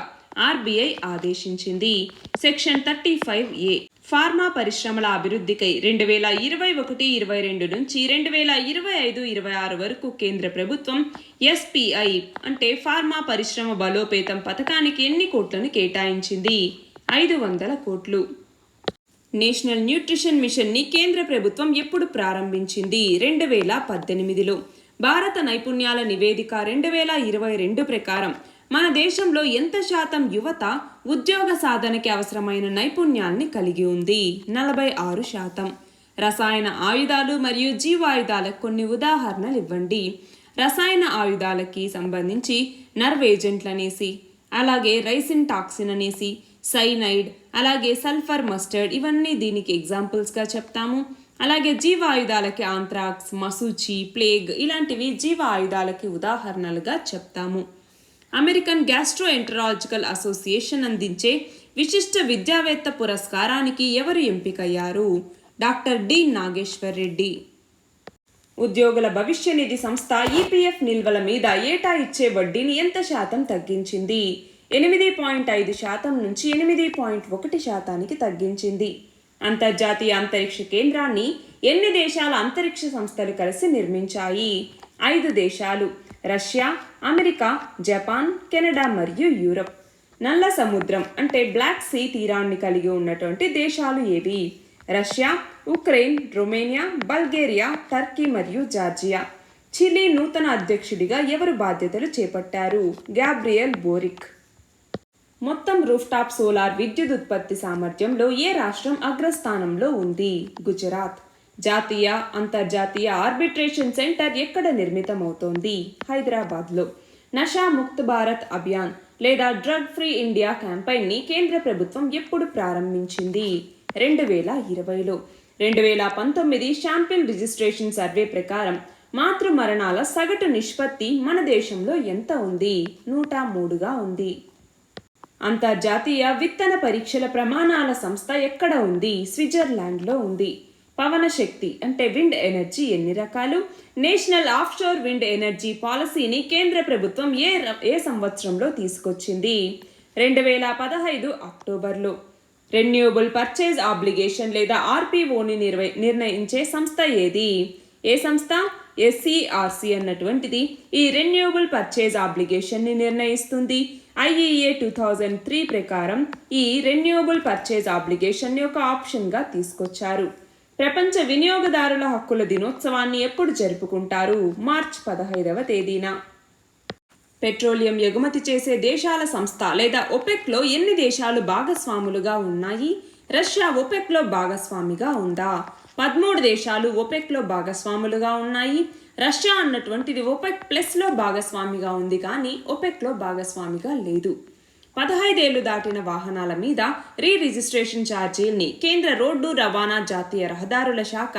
RBI ఆదేశించింది? Section 35A. ఫార్మా పరిశ్రమల అభివృద్ధికై 2021-22 నుంచి 2025-26 వరకు కేంద్ర ప్రభుత్వం SPI అంటే ఫార్మా పరిశ్రమ బలోపేతం పథకానికి ఎన్ని కోట్లను కేటాయించింది? 500 కోట్లు. నేషనల్ న్యూట్రిషన్ మిషన్ని కేంద్ర ప్రభుత్వం ఎప్పుడు ప్రారంభించింది? 2018లో. భారత నైపుణ్యాల నివేదిక 2022 ప్రకారం మన దేశంలో ఎంత శాతం యువత ఉద్యోగ సాధనకి అవసరమైన నైపుణ్యాల్ని కలిగి ఉంది? 46%. రసాయన ఆయుధాలు మరియు జీవాయుధాలకు కొన్ని ఉదాహరణలు ఇవ్వండి. రసాయన ఆయుధాలకి సంబంధించి నర్వ్ ఏజెంట్లు అనేసి, అలాగే రైసిన్ టాక్సిన్ అనేసి, సైనైడ్, అలాగే సల్ఫర్ మస్టర్డ్, ఇవన్నీ దీనికి ఎగ్జాంపుల్స్గా చెప్తాము. అలాగే జీవ ఆయుధాలకి ఆంథ్రాక్స్, మసూచి, ప్లేగ్ ఇలాంటివి జీవ ఆయుధాలకి ఉదాహరణలుగా చెప్తాము. అమెరికన్ గ్యాస్ట్రోఎంటరాలజికల్ అసోసియేషన్ అందించే విశిష్ట విద్యావేత్త పురస్కారానికి ఎవరు ఎంపికయ్యారు? Doctor D Nageshwar Reddy. ఉద్యోగుల భవిష్య నిధి సంస్థ EPF నిల్వల మీద ఏటా ఇచ్చే వడ్డీని ఎంత శాతం తగ్గించింది? 8.5% నుంచి 8.1% తగ్గించింది. అంతర్జాతీయ అంతరిక్ష కేంద్రాన్ని ఎన్ని దేశాల అంతరిక్ష సంస్థలు కలిసి నిర్మించాయి? 5 దేశాలు: రష్యా, అమెరికా, జపాన్, కెనడా మరియు యూరప్. నల్ల సముద్రం అంటే బ్లాక్ సీ తీరాన్ని కలిగి ఉన్నటువంటి దేశాలు ఏవి? Russia, Ukraine, Romania, Bulgaria, Turkey మరియు జార్జియా. చిలీ నూతన అధ్యక్షుడిగా ఎవరు బాధ్యతలు చేపట్టారు? Gabriel Boric. మొత్తం రూఫ్టాప్ సోలార్ విద్యుత్ ఉత్పత్తి సామర్థ్యంలో ఏ రాష్ట్రం అగ్రస్థానంలో ఉంది? గుజరాత్. జాతీయ, అంతర్జాతీయ ఆర్బిట్రేషన్ సెంటర్ ఎక్కడ నిర్మితమవుతోంది? హైదరాబాద్లో. నషా ముక్త్ భారత్ అభియాన్ లేదా డ్రగ్ ఫ్రీ ఇండియా క్యాంపెయిన్ని కేంద్ర ప్రభుత్వం ఎప్పుడు ప్రారంభించింది? 2020లో. 2019 శాంపిల్ రిజిస్ట్రేషన్ సర్వే ప్రకారం మాతృ మరణాల సగటు నిష్పత్తి మన దేశంలో ఎంత ఉంది? 103గా ఉంది. అంతర్జాతీయ విత్తన పరీక్షల ప్రమాణాల సంస్థ ఎక్కడ ఉంది? స్విట్జర్లాండ్లో ఉంది. పవన శక్తి అంటే విండ్ ఎనర్జీ ఎన్ని రకాలు? నేషనల్ ఆఫ్షోర్ విండ్ ఎనర్జీ పాలసీని కేంద్ర ప్రభుత్వం ఏ సంవత్సరంలో తీసుకొచ్చింది? 2015 అక్టోబర్లో. రెన్యూవబుల్ పర్చేజ్ ఆబ్లిగేషన్ లేదా RPOని నిర్ణయించే సంస్థ ఏది? ఏ సంస్థ? SCRC అన్నటువంటిది ఈ రెన్యూవబుల్ పర్చేజ్ ఆబ్లిగేషన్ని నిర్ణయిస్తుంది. IEA 2003 ప్రకారం ఈ రెన్యూవబుల్ పర్చేజ్ ఆబ్లిగేషన్ యొక్క ఆప్షన్గా తీసుకొచ్చారు. ప్రపంచ వినియోగదారుల హక్కుల దినోత్సవాన్ని ఎప్పుడు జరుపుకుంటారు? మార్చి 15వ తేదీన. పెట్రోలియం ఎగుమతి చేసే దేశాల సంస్థ లేదా OPECలో ఎన్ని దేశాలు భాగస్వాములుగా ఉన్నాయి? రష్యా OPECలో భాగస్వామిగా ఉందా? 13 దేశాలు OPECలో భాగస్వాములుగా ఉన్నాయి. రష్యా అన్నటువంటిది OPEC+లో భాగస్వామిగా ఉంది, కానీ OPECలో భాగస్వామిగా లేదు. 15 ఏళ్లు దాటిన వాహనాల మీద రిజిస్ట్రేషన్ ఛార్జీల్ని కేంద్ర రోడ్డు రవాణా జాతీయ రహదారుల శాఖ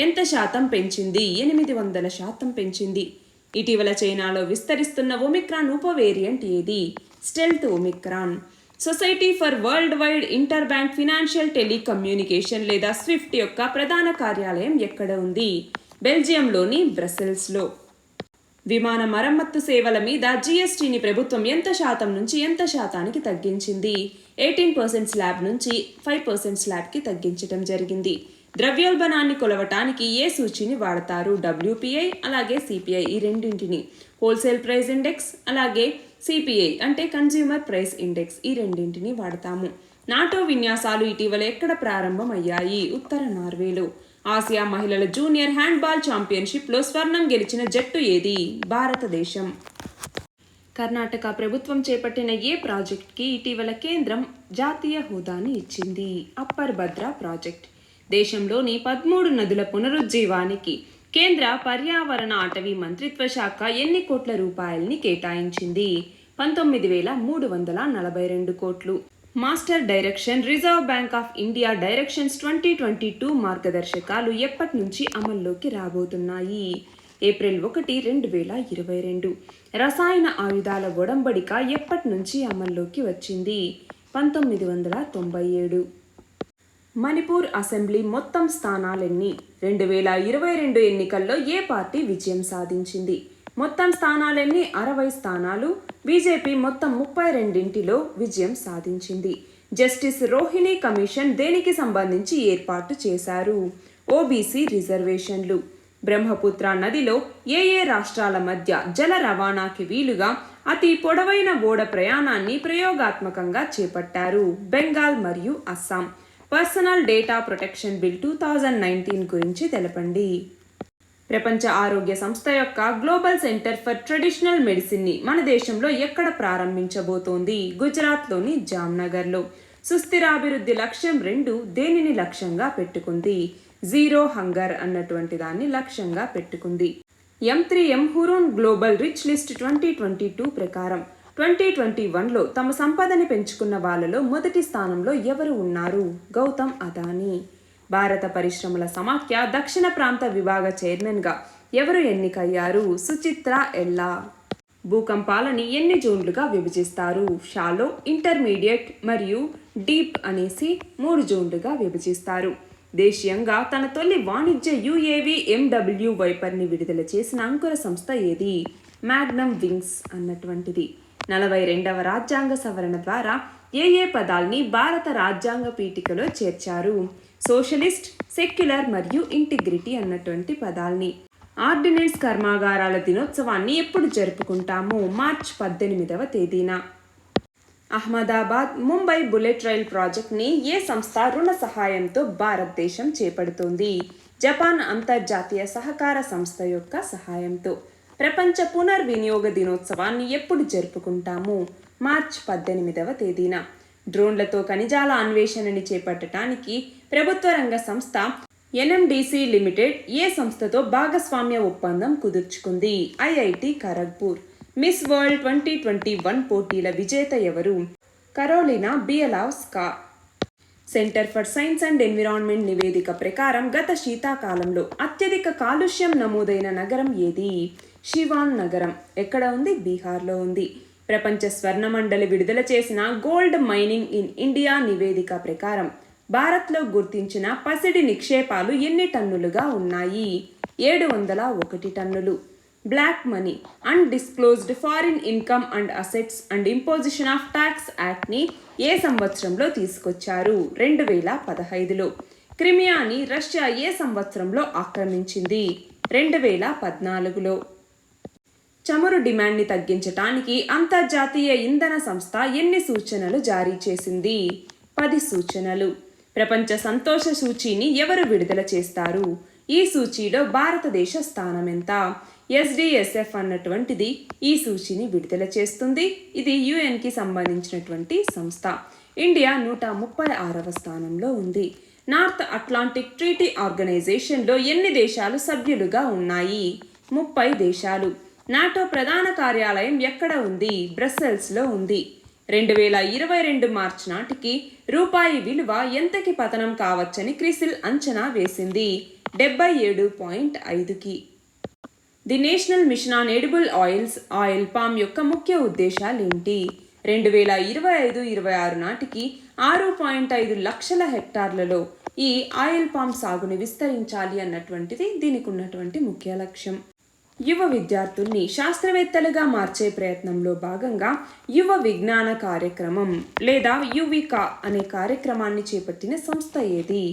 ఎంత శాతం పెంచింది? 800% పెంచింది. ఇటీవల చైనాలో విస్తరిస్తున్న ఒమిక్రాన్ ఉప వేరియంట్ ఏది? Stealth Omicron. Society for world wide inter bank financial telecommunication లేదా SWIFT యొక్క ప్రధాన కార్యాలయం ఎక్కడ ఉంది? బెల్జియంలోని బ్రసెల్స్లో. విమాన మరమ్మత్తు సేవల మీద GSTని ప్రభుత్వం ఎంత శాతం నుంచి ఎంత శాతానికి తగ్గించింది? 18% స్లాబ్ నుంచి 5% స్లాబ్కి తగ్గించడం జరిగింది. ద్రవ్యోల్బణాన్ని కొలవటానికి ఏ సూచిని వాడతారు? WPI అలాగే CPI, ఈ రెండింటిని. హోల్సేల్ ప్రైస్ ఇండెక్స్, అలాగే సిపిఐ అంటే కన్స్యూమర్ ప్రైస్ ఇండెక్స్, ఈ రెండింటిని వాడతాము. నాటో విన్యాసాలు ఇటీవల ఎక్కడ ప్రారంభమయ్యాయి? ఉత్తర నార్వేలో. ఆసియా మహిళల జూనియర్ హ్యాండ్బాల్ ఛాంపియన్షిప్లో స్వర్ణం గెలిచిన జట్టు ఏది? భారతదేశం. కర్ణాటక ప్రభుత్వం చేపట్టిన ఏ ప్రాజెక్ట్కి ఇటీవల కేంద్రం జాతీయ హోదాని ఇచ్చింది? Upper Bhadra project. దేశంలోని 13 నదుల పునరుజ్జీవానికి కేంద్ర పర్యావరణ అటవీ మంత్రిత్వ శాఖ ఎన్ని కోట్ల రూపాయల్ని కేటాయించింది? 19,342 కోట్లు. Master direction reserve bank of India directions 2022 మార్గదర్శకాలు ఎప్పటి నుంచి అమల్లోకి రాబోతున్నాయి? ఏప్రిల్ 1, 2022. రసాయన ఆయుధాల ఒడంబడిక ఎప్పటి నుంచి అమల్లోకి వచ్చింది? 1997. మణిపూర్ అసెంబ్లీ మొత్తం స్థానాలెన్ని? 2022 ఎన్నికల్లో ఏ పార్టీ విజయం సాధించింది? మొత్తం స్థానాలెన్ని? 60 స్థానాలు. బీజేపీ మొత్తం 32లో విజయం సాధించింది. జస్టిస్ రోహిణి కమిషన్ దేనికి సంబంధించి ఏర్పాటు చేశారు? ఓబీసీ రిజర్వేషన్లు. బ్రహ్మపుత్ర నదిలో ఏ రాష్ట్రాల మధ్య జల రవాణాకి వీలుగా అతి పొడవైన ఓడ ప్రయాణాన్ని ప్రయోగాత్మకంగా చేపట్టారు? బెంగాల్ మరియు Assam. Personal data protection bill 2019 గురించి తెలపండి. ప్రపంచ ఆరోగ్య సంస్థ యొక్క గ్లోబల్ సెంటర్ ఫర్ ట్రెడిషనల్ మెడిసిన్ని మన దేశంలో ఎక్కడ ప్రారంభించబోతోంది? గుజరాత్లోని జామ్నగర్లో. సుస్థిరాభివృద్ధి లక్ష్యం 2 దేనిని లక్ష్యంగా పెట్టుకుంది? జీరో హంగర్ అన్నటువంటి దాన్ని లక్ష్యంగా పెట్టుకుంది. M3M Hurun global rich list 2022 ప్రకారం 2021లో తమ సంపదని పెంచుకున్న వాళ్ళలో మొదటి స్థానంలో ఎవరు ఉన్నారు? గౌతమ్ అదానీ. భారత పరిశ్రమల సమాఖ్య దక్షిణ ప్రాంత విభాగ చైర్మన్గా ఎవరు ఎన్నికయ్యారు? సుచిత్ర ఎల్లా. భూకంపాలని ఎన్ని జోన్లుగా విభజిస్తారు? షాలో, ఇంటర్మీడియట్ మరియు డీప్ అనేసి 3 జోన్లుగా విభజిస్తారు. దేశీయంగా తన తొలి వాణిజ్య UAV MW వైపర్ని విడుదల చేసిన అంకుర సంస్థ ఏది? మ్యాగ్నమ్ వింగ్స్ అన్నటువంటిది. 42వ రాజ్యాంగ సవరణ ద్వారా ఏ పదాల్ని భారత రాజ్యాంగ పీఠికలో చేర్చారు? సోషలిస్ట్, సెక్యులర్ మరియు ఇంటిగ్రిటీ అన్నటువంటి పదాల్ని. ఆర్డినెన్స్ కర్మాగారాల దినోత్సవాన్ని ఎప్పుడు జరుపుకుంటాము? మార్చ్ 18వ తేదీన. అహ్మదాబాద్ ముంబై బుల్లెట్ రైల్ ప్రాజెక్ట్ని ఏ సంస్థ రుణ సహాయంతో భారతదేశం చేపడుతోంది? జపాన్ అంతర్జాతీయ సహకార సంస్థ యొక్క సహాయంతో. ప్రపంచ పునర్వినియోగ దినోత్సవాన్ని ఎప్పుడు జరుపుకుంటాము? మార్చ్ 18వ తేదీన. డ్రోన్లతో ఖనిజాల అన్వేషణని చేపట్టడానికి ప్రభుత్వ రంగ సంస్థ NMDC లిమిటెడ్ ఏ సంస్థతో భాగస్వామ్య ఒప్పందం కుదుర్చుకుంది? IIT ఖరగ్పూర్. మిస్ వరల్డ్ 2021 పోటీల విజేత ఎవరు? Karolina Bielawska. Centre for Science and Environment నివేదిక ప్రకారం గత శీతాకాలంలో అత్యధిక కాలుష్యం నమోదైన నగరం ఏది? షివాన్ నగరం. ఎక్కడ ఉంది? బీహార్లో ఉంది. ప్రపంచ స్వర్ణ మండలి విడుదల చేసిన గోల్డ్ మైనింగ్ ఇన్ ఇండియా నివేదిక ప్రకారం భారత్లో గుర్తించిన పసిడి నిక్షేపాలు ఎన్ని టన్నులుగా ఉన్నాయి? 701 టన్నులు. Black Money, Undisclosed Foreign Income and Assets and Imposition of Tax యాక్ట్ని ఏ సంవత్సరంలో తీసుకొచ్చారు? 2015లో. క్రిమియాని రష్యా ఏ సంవత్సరంలో ఆక్రమించింది? 2014లో. చమురు డిమాండ్ని తగ్గించటానికి అంతర్జాతీయ ఇంధన సంస్థ ఎన్ని సూచనలు జారీ చేసింది? 10 సూచనలు. ప్రపంచ సంతోష సూచీని ఎవరు విడుదల చేస్తారు? ఈ సూచీలో భారతదేశ స్థానం ఎంత? SDSF అన్నటువంటిది ఈ సూచీని విడుదల చేస్తుంది. ఇది UNకి సంబంధించినటువంటి సంస్థ. ఇండియా 136వ స్థానంలో ఉంది. నార్త్ అట్లాంటిక్ ట్రీటీ ఆర్గనైజేషన్లో ఎన్ని దేశాలు సభ్యులుగా ఉన్నాయి? 30 దేశాలు. నాటో ప్రధాన కార్యాలయం ఎక్కడ ఉంది? బ్రస్సెల్స్లో ఉంది. 2022 మార్చి నాటికి రూపాయి విలువ ఎంతకి పతనం కావచ్చని క్రిసిల్ అంచనా వేసింది? 77.5కి. The National Mission on Edible Oils Oil Palm యొక్క ముఖ్య ఉద్దేశాలేంటి? 2025-26 నాటికి 6.5 లక్షల హెక్టార్లలో ఈ ఆయిల్ పామ్ సాగుని విస్తరించాలి అన్నటువంటిది దీనికి ఉన్నటువంటి ముఖ్య లక్ష్యం. యువ విద్యార్థుల్ని శాస్త్రవేత్తలుగా మార్చే ప్రయత్నంలో భాగంగా యువ విజ్ఞాన కార్యక్రమం లేదా యువికా అనే కార్యక్రమాన్ని చేపట్టిన సంస్థ ఏది?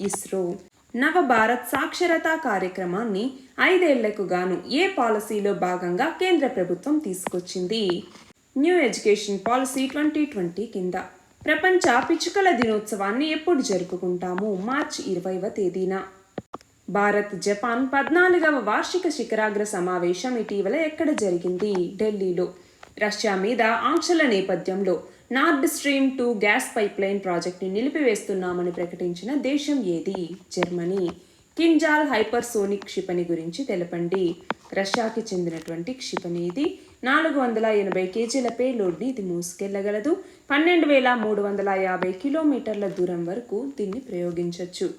ఇస్రో. నవభారత్ సాక్షరతా కార్యక్రమాన్ని 5 ఏళ్లకు గాను ఏ పాలసీలో భాగంగా కేంద్ర ప్రభుత్వం తీసుకొచ్చింది? న్యూ ఎడ్యుకేషన్ పాలసీ 2020 కింద. ప్రపంచ పిచ్చుకల దినోత్సవాన్ని ఎప్పుడు జరుపుకుంటాము? మార్చి 20వ తేదీన. భారత్ జపాన్ 14వ వార్షిక శిఖరాగ్ర సమావేశం ఇటీవల ఎక్కడ జరిగింది? ఢిల్లీలో. రష్యా మీద ఆంక్షల నేపథ్యంలో నార్డ్ స్ట్రీమ్ 2 గ్యాస్ పైప్లైన్ ప్రాజెక్టుని నిలిపివేస్తున్నామని ప్రకటించిన దేశం ఏది? జర్మనీ. కింజాల్ హైపర్సోనిక్ క్షిపణి గురించి తెలపండి. రష్యాకి చెందినటువంటి క్షిపణి ఇది. 480 కేజీల పేలోడ్ని ఇది మోసుకెళ్లగలదు. 12,350 కిలోమీటర్ల దూరం వరకు దీన్ని ప్రయోగించవచ్చు.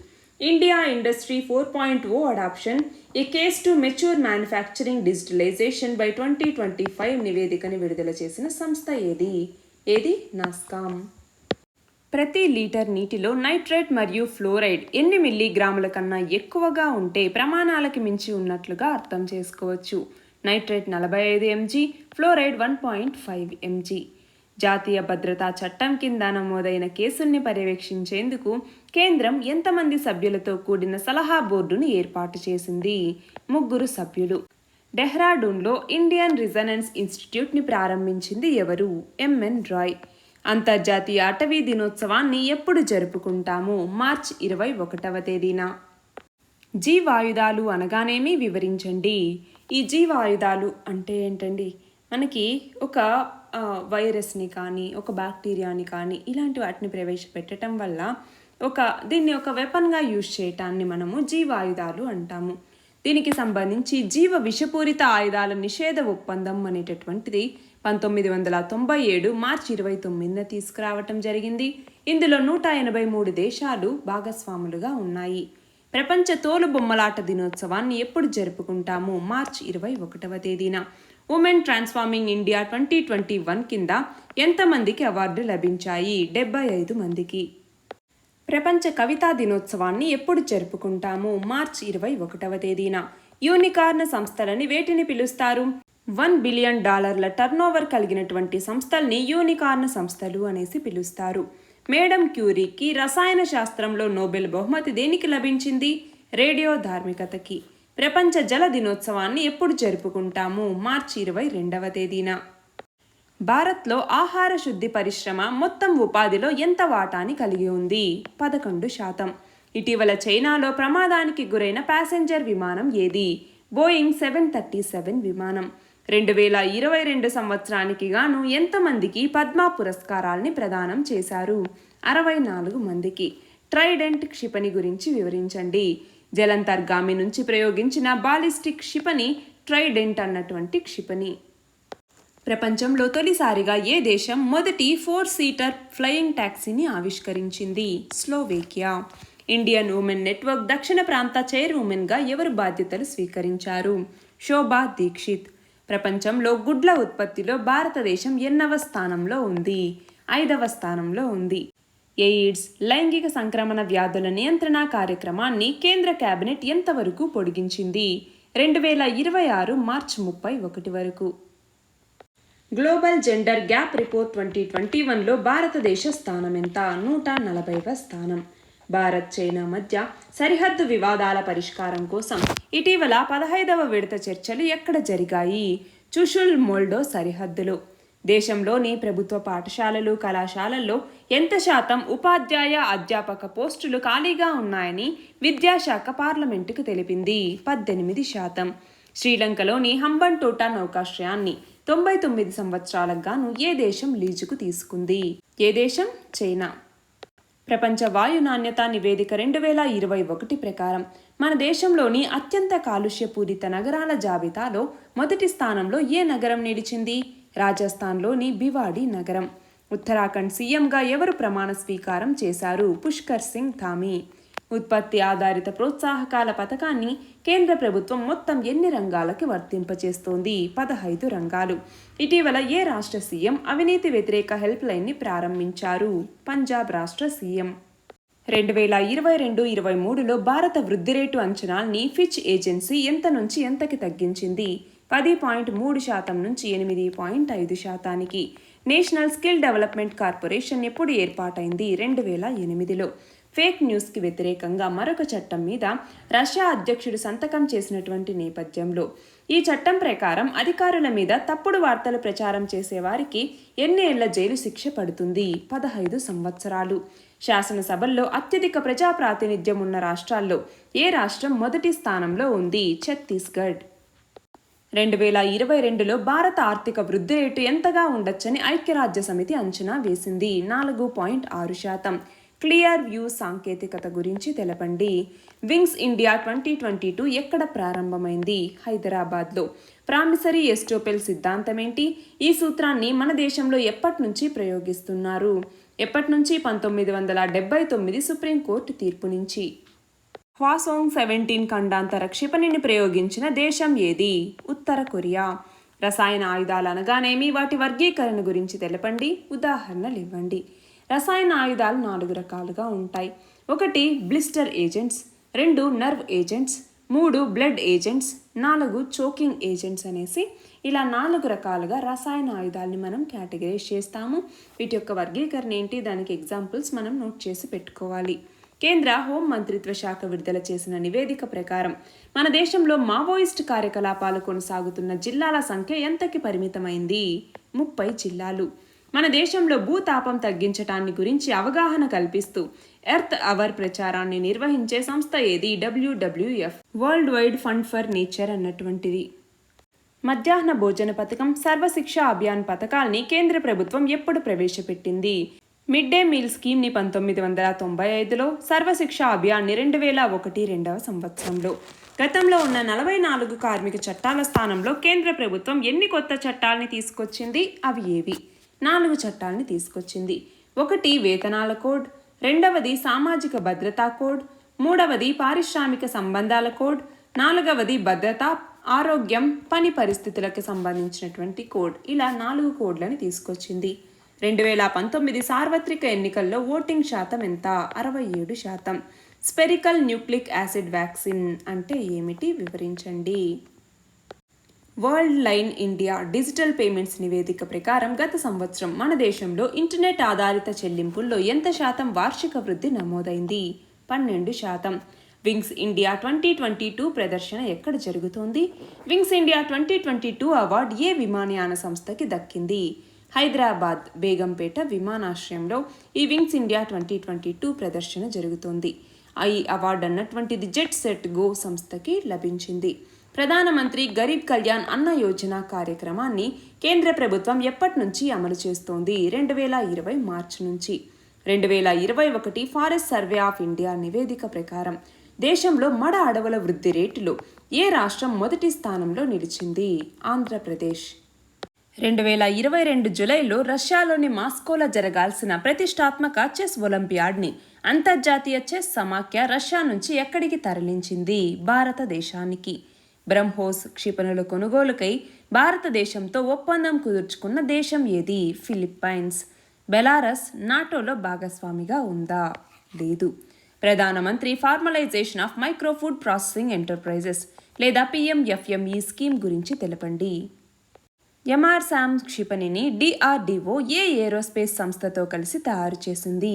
India Industry 4.0 Adoption a Case to Mature Manufacturing Digitalisation by 2025 నివేదికని విడుదల చేసిన సంస్థ ఏది? నాస్కామ్. ప్రతి లీటర్ నీటిలో నైట్రేట్ మరియు ఫ్లోరైడ్ ఎన్ని మిల్లీగ్రాముల కన్నా ఎక్కువగా ఉంటే ప్రమాణాలకి మించి ఉన్నట్లుగా అర్థం చేసుకోవచ్చు. Nitrate 45 mg, fluoride 1.5 mg. జాతీయ భద్రతా చట్టం కింద నమోదైన కేసుల్ని పర్యవేక్షించేందుకు కేంద్రం ఎంతమంది సభ్యులతో కూడిన సలహా బోర్డును ఏర్పాటు చేసింది? 3 సభ్యులు. డెహ్రాడూన్లో ఇండియన్ రిజనెన్స్ ఇన్స్టిట్యూట్ని ప్రారంభించింది ఎవరు? MN రాయ్. అంతర్జాతీయ అటవీ దినోత్సవాన్ని ఎప్పుడు జరుపుకుంటాము? మార్చి 21వ తేదీన. జీవాయుధాలు అనగానేమి వివరించండి. ఈ జీవాయుధాలు అంటే ఏంటండి? మనకి ఒక వైరస్ని కానీ ఒక బ్యాక్టీరియాని కానీ ఇలాంటి వాటిని ప్రవేశపెట్టడం వల్ల దీన్ని ఒక వెపన్గా యూజ్ చేయటాన్ని మనము జీవాయుధాలు అంటాము. దీనికి సంబంధించి జీవ విషపూరిత ఆయుధాల నిషేధ ఒప్పందం అనేటటువంటిది 1997 మార్చి 29న తీసుకురావటం జరిగింది. ఇందులో 183 దేశాలు భాగస్వాములుగా ఉన్నాయి. ప్రపంచ తోలు బొమ్మలాట దినోత్సవాన్ని ఎప్పుడు జరుపుకుంటాము? మార్చి 21వ తేదీన. ఉమెన్ ట్రాన్స్ఫార్మింగ్ ఇండియా 2021 కింద ఎంతమందికి అవార్డు లభించాయి? 75 మందికి. ప్రపంచ కవితా దినోత్సవాన్ని ఎప్పుడు జరుపుకుంటాము? మార్చి 21వ తేదీన. యూనికార్న్ సంస్థలని వేటిని పిలుస్తారు? $1 బిలియన్ టర్నోవర్ కలిగినటువంటి సంస్థల్ని యూనికార్న్ సంస్థలు అనేసి పిలుస్తారు. మేడం క్యూరీకి రసాయన శాస్త్రంలో నోబెల్ బహుమతి దేనికి లభించింది? రేడియో ధార్మికతకి. ప్రపంచ జల దినోత్సవాన్ని ఎప్పుడు జరుపుకుంటాము? మార్చి 22వ తేదీన. భారత్లో ఆహార శుద్ధి పరిశ్రమ మొత్తం ఉపాధిలో ఎంత వాటాని కలిగి ఉంది? 11%. ఇటీవల చైనాలో ప్రమాదానికి గురైన ప్యాసింజర్ విమానం ఏది? బోయింగ్ 737 విమానం. 2022 సంవత్సరానికి గాను ఎంతమందికి పద్మ పురస్కారాల్ని ప్రదానం చేశారు? 64 మందికి. ట్రైడెంట్ క్షిపణి గురించి వివరించండి. జలంతర్గామి నుంచి ప్రయోగించిన బాలిస్టిక్ క్షిపణి ట్రైడెంట్ అన్నటువంటి క్షిపణి. ప్రపంచంలో తొలిసారిగా ఏ దేశం మొదటి 4-సీటర్ ఫ్లయింగ్ టాక్సీని ఆవిష్కరించింది? స్లోవేకియా. ఇండియన్ ఉమెన్ నెట్వర్క్ దక్షిణ ప్రాంత చైర్మన్గా ఎవరు బాధ్యతలు స్వీకరించారు? శోభా దీక్షిత్. ప్రపంచంలో గుడ్ల ఉత్పత్తిలో భారతదేశం ఎన్నవ స్థానంలో ఉంది? 5వ స్థానంలో ఉంది. ఎయిడ్స్, లైంగిక సంక్రమణ వ్యాధుల నియంత్రణ కార్యక్రమాన్ని కేంద్ర కేబినెట్ ఎంతవరకు పొడిగించింది? 2026 మార్చి 31 వరకు. గ్లోబల్ జెండర్ గ్యాప్ రిపోర్ట్ 2021లో భారతదేశ స్థానం ఎంత? 140వ స్థానం. భారత్ చైనా మధ్య సరిహద్దు వివాదాల పరిష్కారం కోసం ఇటీవల 15వ విడత చర్చలు ఎక్కడ జరిగాయి? చుషుల్ మోల్డో సరిహద్దులో. దేశంలోని ప్రభుత్వ పాఠశాలలు, కళాశాలల్లో ఎంత శాతం ఉపాధ్యాయ అధ్యాపక పోస్టులు ఖాళీగా ఉన్నాయని విద్యాశాఖ పార్లమెంటుకు తెలిపింది? 18%. శ్రీలంకలోని హంబన్టోటా నౌకాశ్రయాన్ని 99 సంవత్సరాలకు గాను ఏ దేశం లీజుకు తీసుకుంది? ఏ దేశం? చైనా. ప్రపంచ వాయు నాణ్యత నివేదిక 2021 ప్రకారం మన దేశంలోని అత్యంత కాలుష్యపూరిత నగరాల జాబితాలో మొదటి స్థానంలో ఏ నగరం నిలిచింది? రాజస్థాన్లోని భివాడి నగరం. ఉత్తరాఖండ్ సీఎంగా ఎవరు ప్రమాణ స్వీకారం చేశారు? పుష్కర్ సింగ్ ధామీ. ఉత్పత్తి ఆధారిత ప్రోత్సాహకాల పథకాన్ని కేంద్ర ప్రభుత్వం మొత్తం ఎన్ని రంగాలకి వర్తింపచేస్తోంది? 15 రంగాలు. ఇటీవల ఏ రాష్ట్ర సీఎం అవినీతి వ్యతిరేక హెల్ప్ లైన్ని ప్రారంభించారు? పంజాబ్ రాష్ట్ర సీఎం. 2022-23లో భారత వృద్ధి రేటు అంచనాల్ని ఫిచ్ ఏజెన్సీ ఎంత నుంచి ఎంతకి తగ్గించింది? 10.3% నుంచి 8.5%. నేషనల్ స్కిల్ డెవలప్మెంట్ కార్పొరేషన్ ఎప్పుడు ఏర్పాటైంది? 2008లో. ఫేక్ న్యూస్కి వ్యతిరేకంగా మరొక చట్టం మీద రష్యా అధ్యక్షుడు సంతకం చేసినటువంటి నేపథ్యంలో ఈ చట్టం ప్రకారం అధికారుల మీద తప్పుడు వార్తలు ప్రచారం చేసేవారికి ఎన్ని ఏళ్ల జైలు శిక్ష పడుతుంది? 15 సంవత్సరాలు. శాసనసభల్లో అత్యధిక ప్రజా ప్రాతినిధ్యం ఉన్న రాష్ట్రాల్లో ఏ రాష్ట్రం మొదటి స్థానంలో ఉంది? ఛత్తీస్గఢ్. 2022లో భారత ఆర్థిక వృద్ధి రేటు ఎంతగా ఉండొచ్చని ఐక్యరాజ్య సమితి అంచనా వేసింది. 4.6%. క్లియర్ వ్యూ సాంకేతికత గురించి తెలపండి. వింగ్స్ ఇండియా 2022 ఎక్కడ ప్రారంభమైంది? హైదరాబాద్లో. ప్రామిసరీ ఎస్టోపెల్ సిద్ధాంతం ఏంటి? ఈ సూత్రాన్ని మన దేశంలో ఎప్పటి నుంచి ప్రయోగిస్తున్నారు? ఎప్పటి నుంచి? 1979 సుప్రీంకోర్టు తీర్పు నుంచి. హ్వాసోంగ్ 17 ఖండాంతర క్షిపణిని ప్రయోగించిన దేశం ఏది? ఉత్తర కొరియా. రసాయన ఆయుధాలు అనగానేమి? వాటి వర్గీకరణ గురించి తెలపండి. ఉదాహరణలు ఇవ్వండి. రసాయన ఆయుధాలు 4 రకాలుగా ఉంటాయి. 1 blister agents, 2 nerve agents, 3 blood agents, 4 choking agents అనేసి ఇలా 4 రకాలుగా రసాయన ఆయుధాలని మనం కేటగిరైజ్ చేస్తాము. వీటి యొక్క వర్గీకరణ ఏంటి? దానికి ఎగ్జాంపుల్స్ మనం నోట్ చేసి పెట్టుకోవాలి. కేంద్ర హోం మంత్రిత్వ శాఖ విడుదల చేసిన నివేదిక ప్రకారం మన దేశంలో మావోయిస్ట్ కార్యకలాపాలు కొనసాగుతున్న జిల్లాల సంఖ్య ఎంతకి పరిమితమైంది? 30 జిల్లాలు. మన దేశంలో భూతాపం తగ్గించటాన్ని గురించి అవగాహన కల్పిస్తూ ఎర్త్ అవర్ ప్రచారాన్ని నిర్వహించే సంస్థ ఏది? WWF, world wide fund for nature అన్నటువంటిది. మధ్యాహ్న భోజన పథకం, సర్వశిక్ష అభియాన్ పథకాల్ని కేంద్ర ప్రభుత్వం ఎప్పుడు ప్రవేశపెట్టింది? మిడ్ డే మీల్ స్కీమ్ని 1995లో, సర్వశిక్ష అభియాన్ని 2001 సంవత్సరంలో. గతంలో ఉన్న 44 కార్మిక చట్టాల స్థానంలో కేంద్ర ప్రభుత్వం ఎన్ని కొత్త చట్టాలని తీసుకొచ్చింది? అవి ఏవి? 4 చట్టాలని తీసుకొచ్చింది. 1 వేతనాల కోడ్, 2ది సామాజిక భద్రతా కోడ్, 3వది పారిశ్రామిక సంబంధాల కోడ్, 4వది భద్రత, ఆరోగ్యం, పని పరిస్థితులకు సంబంధించినటువంటి కోడ్. ఇలా 4 కోడ్లను తీసుకొచ్చింది. 2019 సార్వత్రిక ఎన్నికల్లో ఓటింగ్ శాతం ఎంత? 67%. స్పెరికల్ న్యూక్లిక్ యాసిడ్ వ్యాక్సిన్ అంటే ఏమిటి? వివరించండి. World line India digital payments నివేదిక ప్రకారం గత సంవత్సరం మన దేశంలో ఇంటర్నెట్ ఆధారిత చెల్లింపుల్లో ఎంత శాతం వార్షిక వృద్ధి నమోదైంది? 12%. వింగ్స్ ఇండియా 2022 ప్రదర్శన ఎక్కడ జరుగుతోంది? వింగ్స్ ఇండియా 2022 అవార్డు ఏ విమానయాన సంస్థకి దక్కింది? హైదరాబాద్ బేగంపేట విమానాశ్రయంలో ఈ వింగ్స్ ఇండియా 2022 ప్రదర్శన జరుగుతోంది. ఈ అవార్డు అన్నటువంటిది జెట్ సెట్ గో సంస్థకి లభించింది. ప్రధానమంత్రి గరీబ్ కళ్యాణ్ అన్న యోజన కార్యక్రమాన్ని కేంద్ర ప్రభుత్వం ఎప్పటి నుంచి అమలు చేస్తోంది? 2020 మార్చి నుంచి. 2021 ఫారెస్ట్ సర్వే ఆఫ్ ఇండియా నివేదిక ప్రకారం దేశంలో మడ అడవుల వృద్ధి రేటులో ఏ రాష్ట్రం మొదటి స్థానంలో నిలిచింది? ఆంధ్రప్రదేశ్. 2022 జూలైలో రష్యాలోని మాస్కోలో జరగాల్సిన ప్రతిష్టాత్మక చెస్ ఒలింపియాడ్ని అంతర్జాతీయ చెస్ సమాఖ్య రష్యా నుంచి ఎక్కడికి తరలించింది? భారతదేశానికి. బ్రహ్మోస్ క్షిపణుల కొనుగోలుకై భారతదేశంతో ఒప్పందం కుదుర్చుకున్న దేశం ఏది? ఫిలిప్పైన్స్. బెలారస్ నాటోలో భాగస్వామిగా ఉందా? లేదు. ప్రధానమంత్రి formalisation of micro food processing enterprises లేదా PMFME స్కీమ్ గురించి తెలపండి. MRSAM క్షిపణిని DRDO ఏ ఏరోస్పేస్ సంస్థతో కలిసి తయారు చేసింది?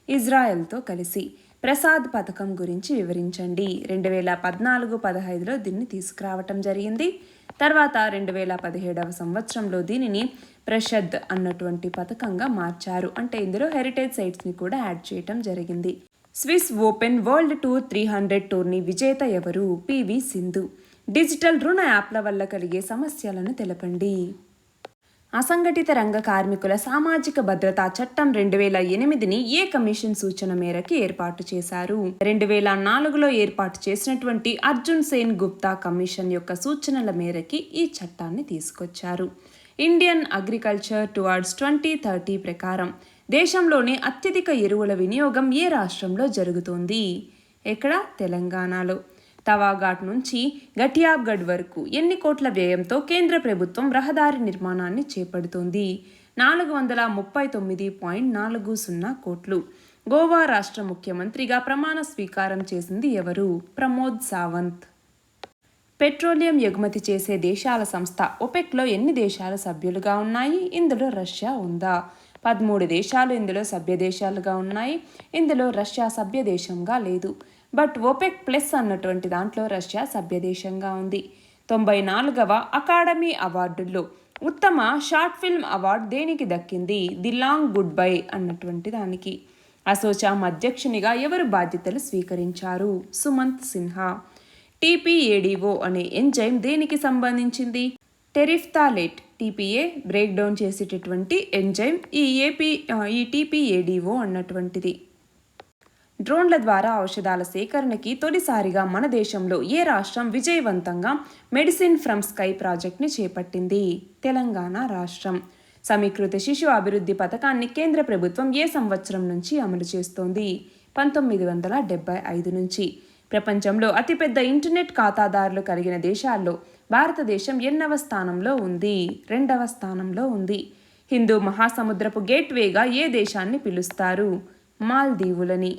ఇజ్రాయెల్తో కలిసి. ప్రసాద్ పథకం గురించి వివరించండి. 2014-15లో దీన్ని తీసుకురావటం జరిగింది. తర్వాత 2017 సంవత్సరంలో దీనిని ప్రషద్ అన్నటువంటి పథకంగా మార్చారు. అంటే ఇందులో హెరిటేజ్ సైట్స్ని కూడా యాడ్ చేయటం జరిగింది. Swiss open world tour 300 tourney విజేత ఎవరు? PV సింధు. డిజిటల్ రుణ యాప్ల వల్ల కలిగే సమస్యలను తెలపండి. అసంఘటిత రంగ కార్మికుల సామాజిక భద్రతా చట్టం 2008ని ఏ కమిషన్ సూచన మేరకు ఏర్పాటు చేశారు? 2004లో ఏర్పాటు చేసినటువంటి అర్జున్ సేన్ గుప్తా కమిషన్ యొక్క సూచనల మేరకి ఈ చట్టాన్ని తీసుకొచ్చారు. ఇండియన్ అగ్రికల్చర్ టువర్డ్స్ 2030 ప్రకారం దేశంలోని అత్యధిక ఎరువుల వినియోగం ఏ రాష్ట్రంలో జరుగుతోంది? ఎక్కడ? తెలంగాణలో. తవాఘాట్ నుంచి గటియాబ్గఢ్ వరకు ఎన్ని కోట్ల వ్యయంతో కేంద్ర ప్రభుత్వం రహదారి నిర్మాణాన్ని చేపడుతోంది? 439.40 కోట్లు. గోవా రాష్ట్ర ముఖ్యమంత్రిగా ప్రమాణ స్వీకారం చేసింది ఎవరు? ప్రమోద్ సావంత్. పెట్రోలియం ఎగుమతి చేసే దేశాల సంస్థ OPECలో ఎన్ని దేశాలు సభ్యులుగా ఉన్నాయి? ఇందులో రష్యా ఉందా? 13 దేశాలు ఇందులో సభ్య దేశాలుగా ఉన్నాయి. ఇందులో రష్యా సభ్య దేశంగా లేదు. బట్ ఓపెక్ ప్లస్ అన్నటువంటి దాంట్లో రష్యా సభ్య దేశంగా ఉంది. 94వ అకాడమీ అవార్డుల్లో ఉత్తమ షార్ట్ ఫిల్మ్ అవార్డు దేనికి దక్కింది? ది లాంగ్ గుడ్ బై అన్నటువంటి దానికి. అసోచామ్ అధ్యక్షునిగా ఎవరు బాధ్యతలు స్వీకరించారు? సుమంత్ సిన్హా. టీపీఏడిఓ అనే ఎంజైమ్ దేనికి సంబంధించింది? టెరిఫ్థాలేట్. టీపీఏ బ్రేక్ డౌన్ చేసేటటువంటి ఎంజైమ్ ఈ టీపీఏడిఓ అన్నటువంటిది. డ్రోన్ల ద్వారా ఔషధాల సేకరణకి తొలిసారిగా మన దేశంలో ఏ రాష్ట్రం విజయవంతంగా మెడిసిన్ ఫ్రమ్ స్కై ప్రాజెక్ట్ని చేపట్టింది? తెలంగాణ రాష్ట్రం. సమీకృత శిశు అభివృద్ధి పథకాన్ని కేంద్ర ప్రభుత్వం ఏ సంవత్సరం నుంచి అమలు చేస్తోంది? 1975 నుంచి. ప్రపంచంలో అతిపెద్ద ఇంటర్నెట్ ఖాతాదారులు కలిగిన దేశాల్లో భారతదేశం ఎన్నవ స్థానంలో ఉంది? 2వ స్థానంలో ఉంది. హిందూ మహాసముద్రపు గేట్వేగా ఏ దేశాన్ని పిలుస్తారు? మాల్దీవులని.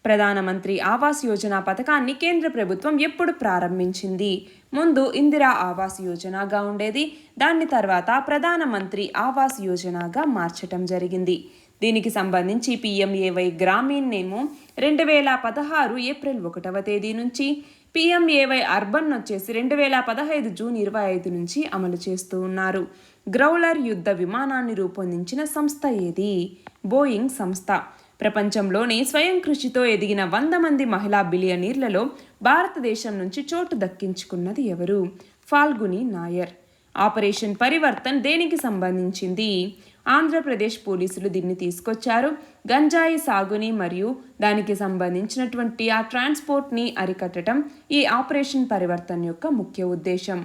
ప్రధానమంత్రి ఆవాస్ యోజన పథకాన్ని కేంద్ర ప్రభుత్వం ఎప్పుడు ప్రారంభించింది? ముందు ఇందిరా ఆవాస్ యోజనగా ఉండేది. దాని తర్వాత ప్రధానమంత్రి ఆవాస్ యోజనగా మార్చటం జరిగింది. దీనికి సంబంధించి పిఎంఏవై గ్రామీణ్ నేమో 2016 ఏప్రిల్ 1వ తేదీ నుంచి, పిఎంఏవై అర్బన్ వచ్చేసి 2015 జూన్ 25 నుంచి అమలు చేస్తూ ఉన్నారు. గ్రౌలర్ యుద్ధ విమానాన్ని రూపొందించిన సంస్థ ఏది? బోయింగ్ సంస్థ. ప్రపంచంలోనే స్వయం కృషితో ఎదిగిన 100 మంది మహిళా బిలియనీర్లలో భారతదేశం నుంచి చోటు దక్కించుకున్నది ఎవరు? ఫాల్గుని నాయర్. ఆపరేషన్ పరివర్తన్ దేనికి సంబంధించింది? ఆంధ్రప్రదేశ్ పోలీసులు దీన్ని తీసుకొచ్చారు. గంజాయి సాగుని మరియు దానికి సంబంధించినటువంటి ఆ ట్రాన్స్పోర్ట్ని అరికట్టడం ఈ ఆపరేషన్ పరివర్తన్ యొక్క ముఖ్య ఉద్దేశం.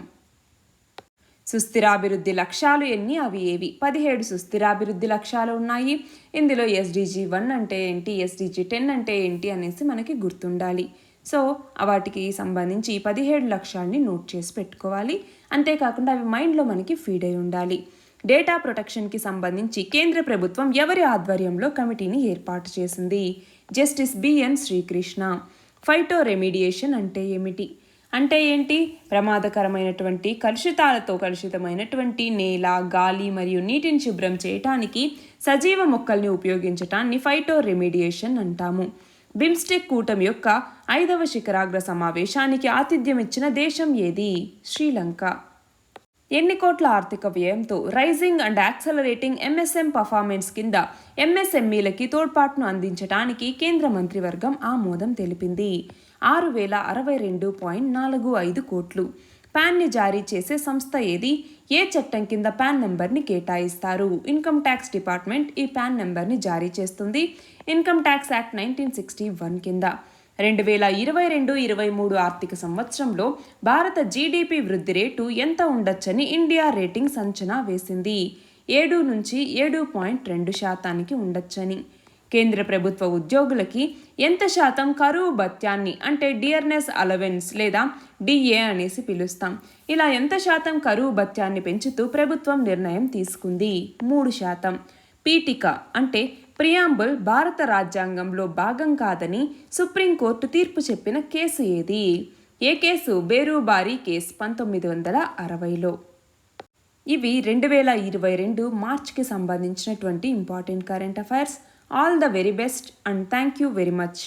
సుస్థిరాభివృద్ధి లక్ష్యాలు ఎన్ని? అవి ఏవి? 17 సుస్థిరాభివృద్ధి లక్ష్యాలు ఉన్నాయి. ఇందులో SDG 1 అంటే ఏంటి, SDG 10 అంటే ఏంటి అనేసి మనకి గుర్తుండాలి. సో వాటికి సంబంధించి 17 లక్ష్యాలని నోట్ చేసి పెట్టుకోవాలి. అంతేకాకుండా అవి మైండ్లో మనకి ఫీడ్ అయి ఉండాలి. డేటా ప్రొటెక్షన్కి సంబంధించి కేంద్ర ప్రభుత్వం ఎవరి ఆధ్వర్యంలో కమిటీని ఏర్పాటు చేసింది? Justice B N Srikrishna. Phytoremediation అంటే ఏమిటి? అంటే ఏంటి? ప్రమాదకరమైనటువంటి కలుషితాలతో కలుషితమైనటువంటి నేల, గాలి మరియు నీటిని శుభ్రం చేయటానికి సజీవ మొక్కల్ని ఉపయోగించటాన్ని ఫైటో రెమిడియేషన్ అంటాము. బిమ్స్టెక్ కూటమి యొక్క 5వ శిఖరాగ్ర సమావేశానికి ఆతిథ్యం ఇచ్చిన దేశం ఏది? శ్రీలంక. ఎన్ని కోట్ల ఆర్థిక వ్యయంతో raising and accelerating MSM performance కింద MSMEలకి తోడ్పాటును అందించడానికి కేంద్ర మంత్రివర్గం ఆమోదం తెలిపింది? 6062.45 కోట్లు. పాన్ని జారీ చేసే సంస్థ ఏది? ఏ చట్టం కింద పాన్ నెంబర్ని కేటాయిస్తారు? ఇన్కమ్ ట్యాక్స్ డిపార్ట్మెంట్ ఈ పాన్ నెంబర్ని జారీ చేస్తుంది. ఇన్కమ్ ట్యాక్స్ యాక్ట్ 1961 కింద. 2022-23 ఆర్థిక సంవత్సరంలో భారత జీడిపి వృద్ధి రేటు ఎంత ఉండొచ్చని ఇండియా రేటింగ్స్ అంచనా వేసింది? 7 నుంచి 7.2% ఉండొచ్చని. కేంద్ర ప్రభుత్వ ఉద్యోగులకి ఎంత శాతం కరువు భత్యాన్ని అంటే డియర్నెస్ అలవెన్స్ లేదా డిఏ అనేసి పిలుస్తాం. ఇలా ఎంత శాతం కరువు భత్యాన్ని పెంచుతూ ప్రభుత్వం నిర్ణయం తీసుకుంది? 3%. పీఠిక అంటే ప్రియాంబుల్ భారత రాజ్యాంగంలో భాగం కాదని సుప్రీంకోర్టు తీర్పు చెప్పిన కేసు ఏది? ఏ కేసు? బేరుబారి కేసు 1960లో. ఇవి 2022 మార్చ్కి సంబంధించినటువంటి important current affairs. All the very best and thank you very much.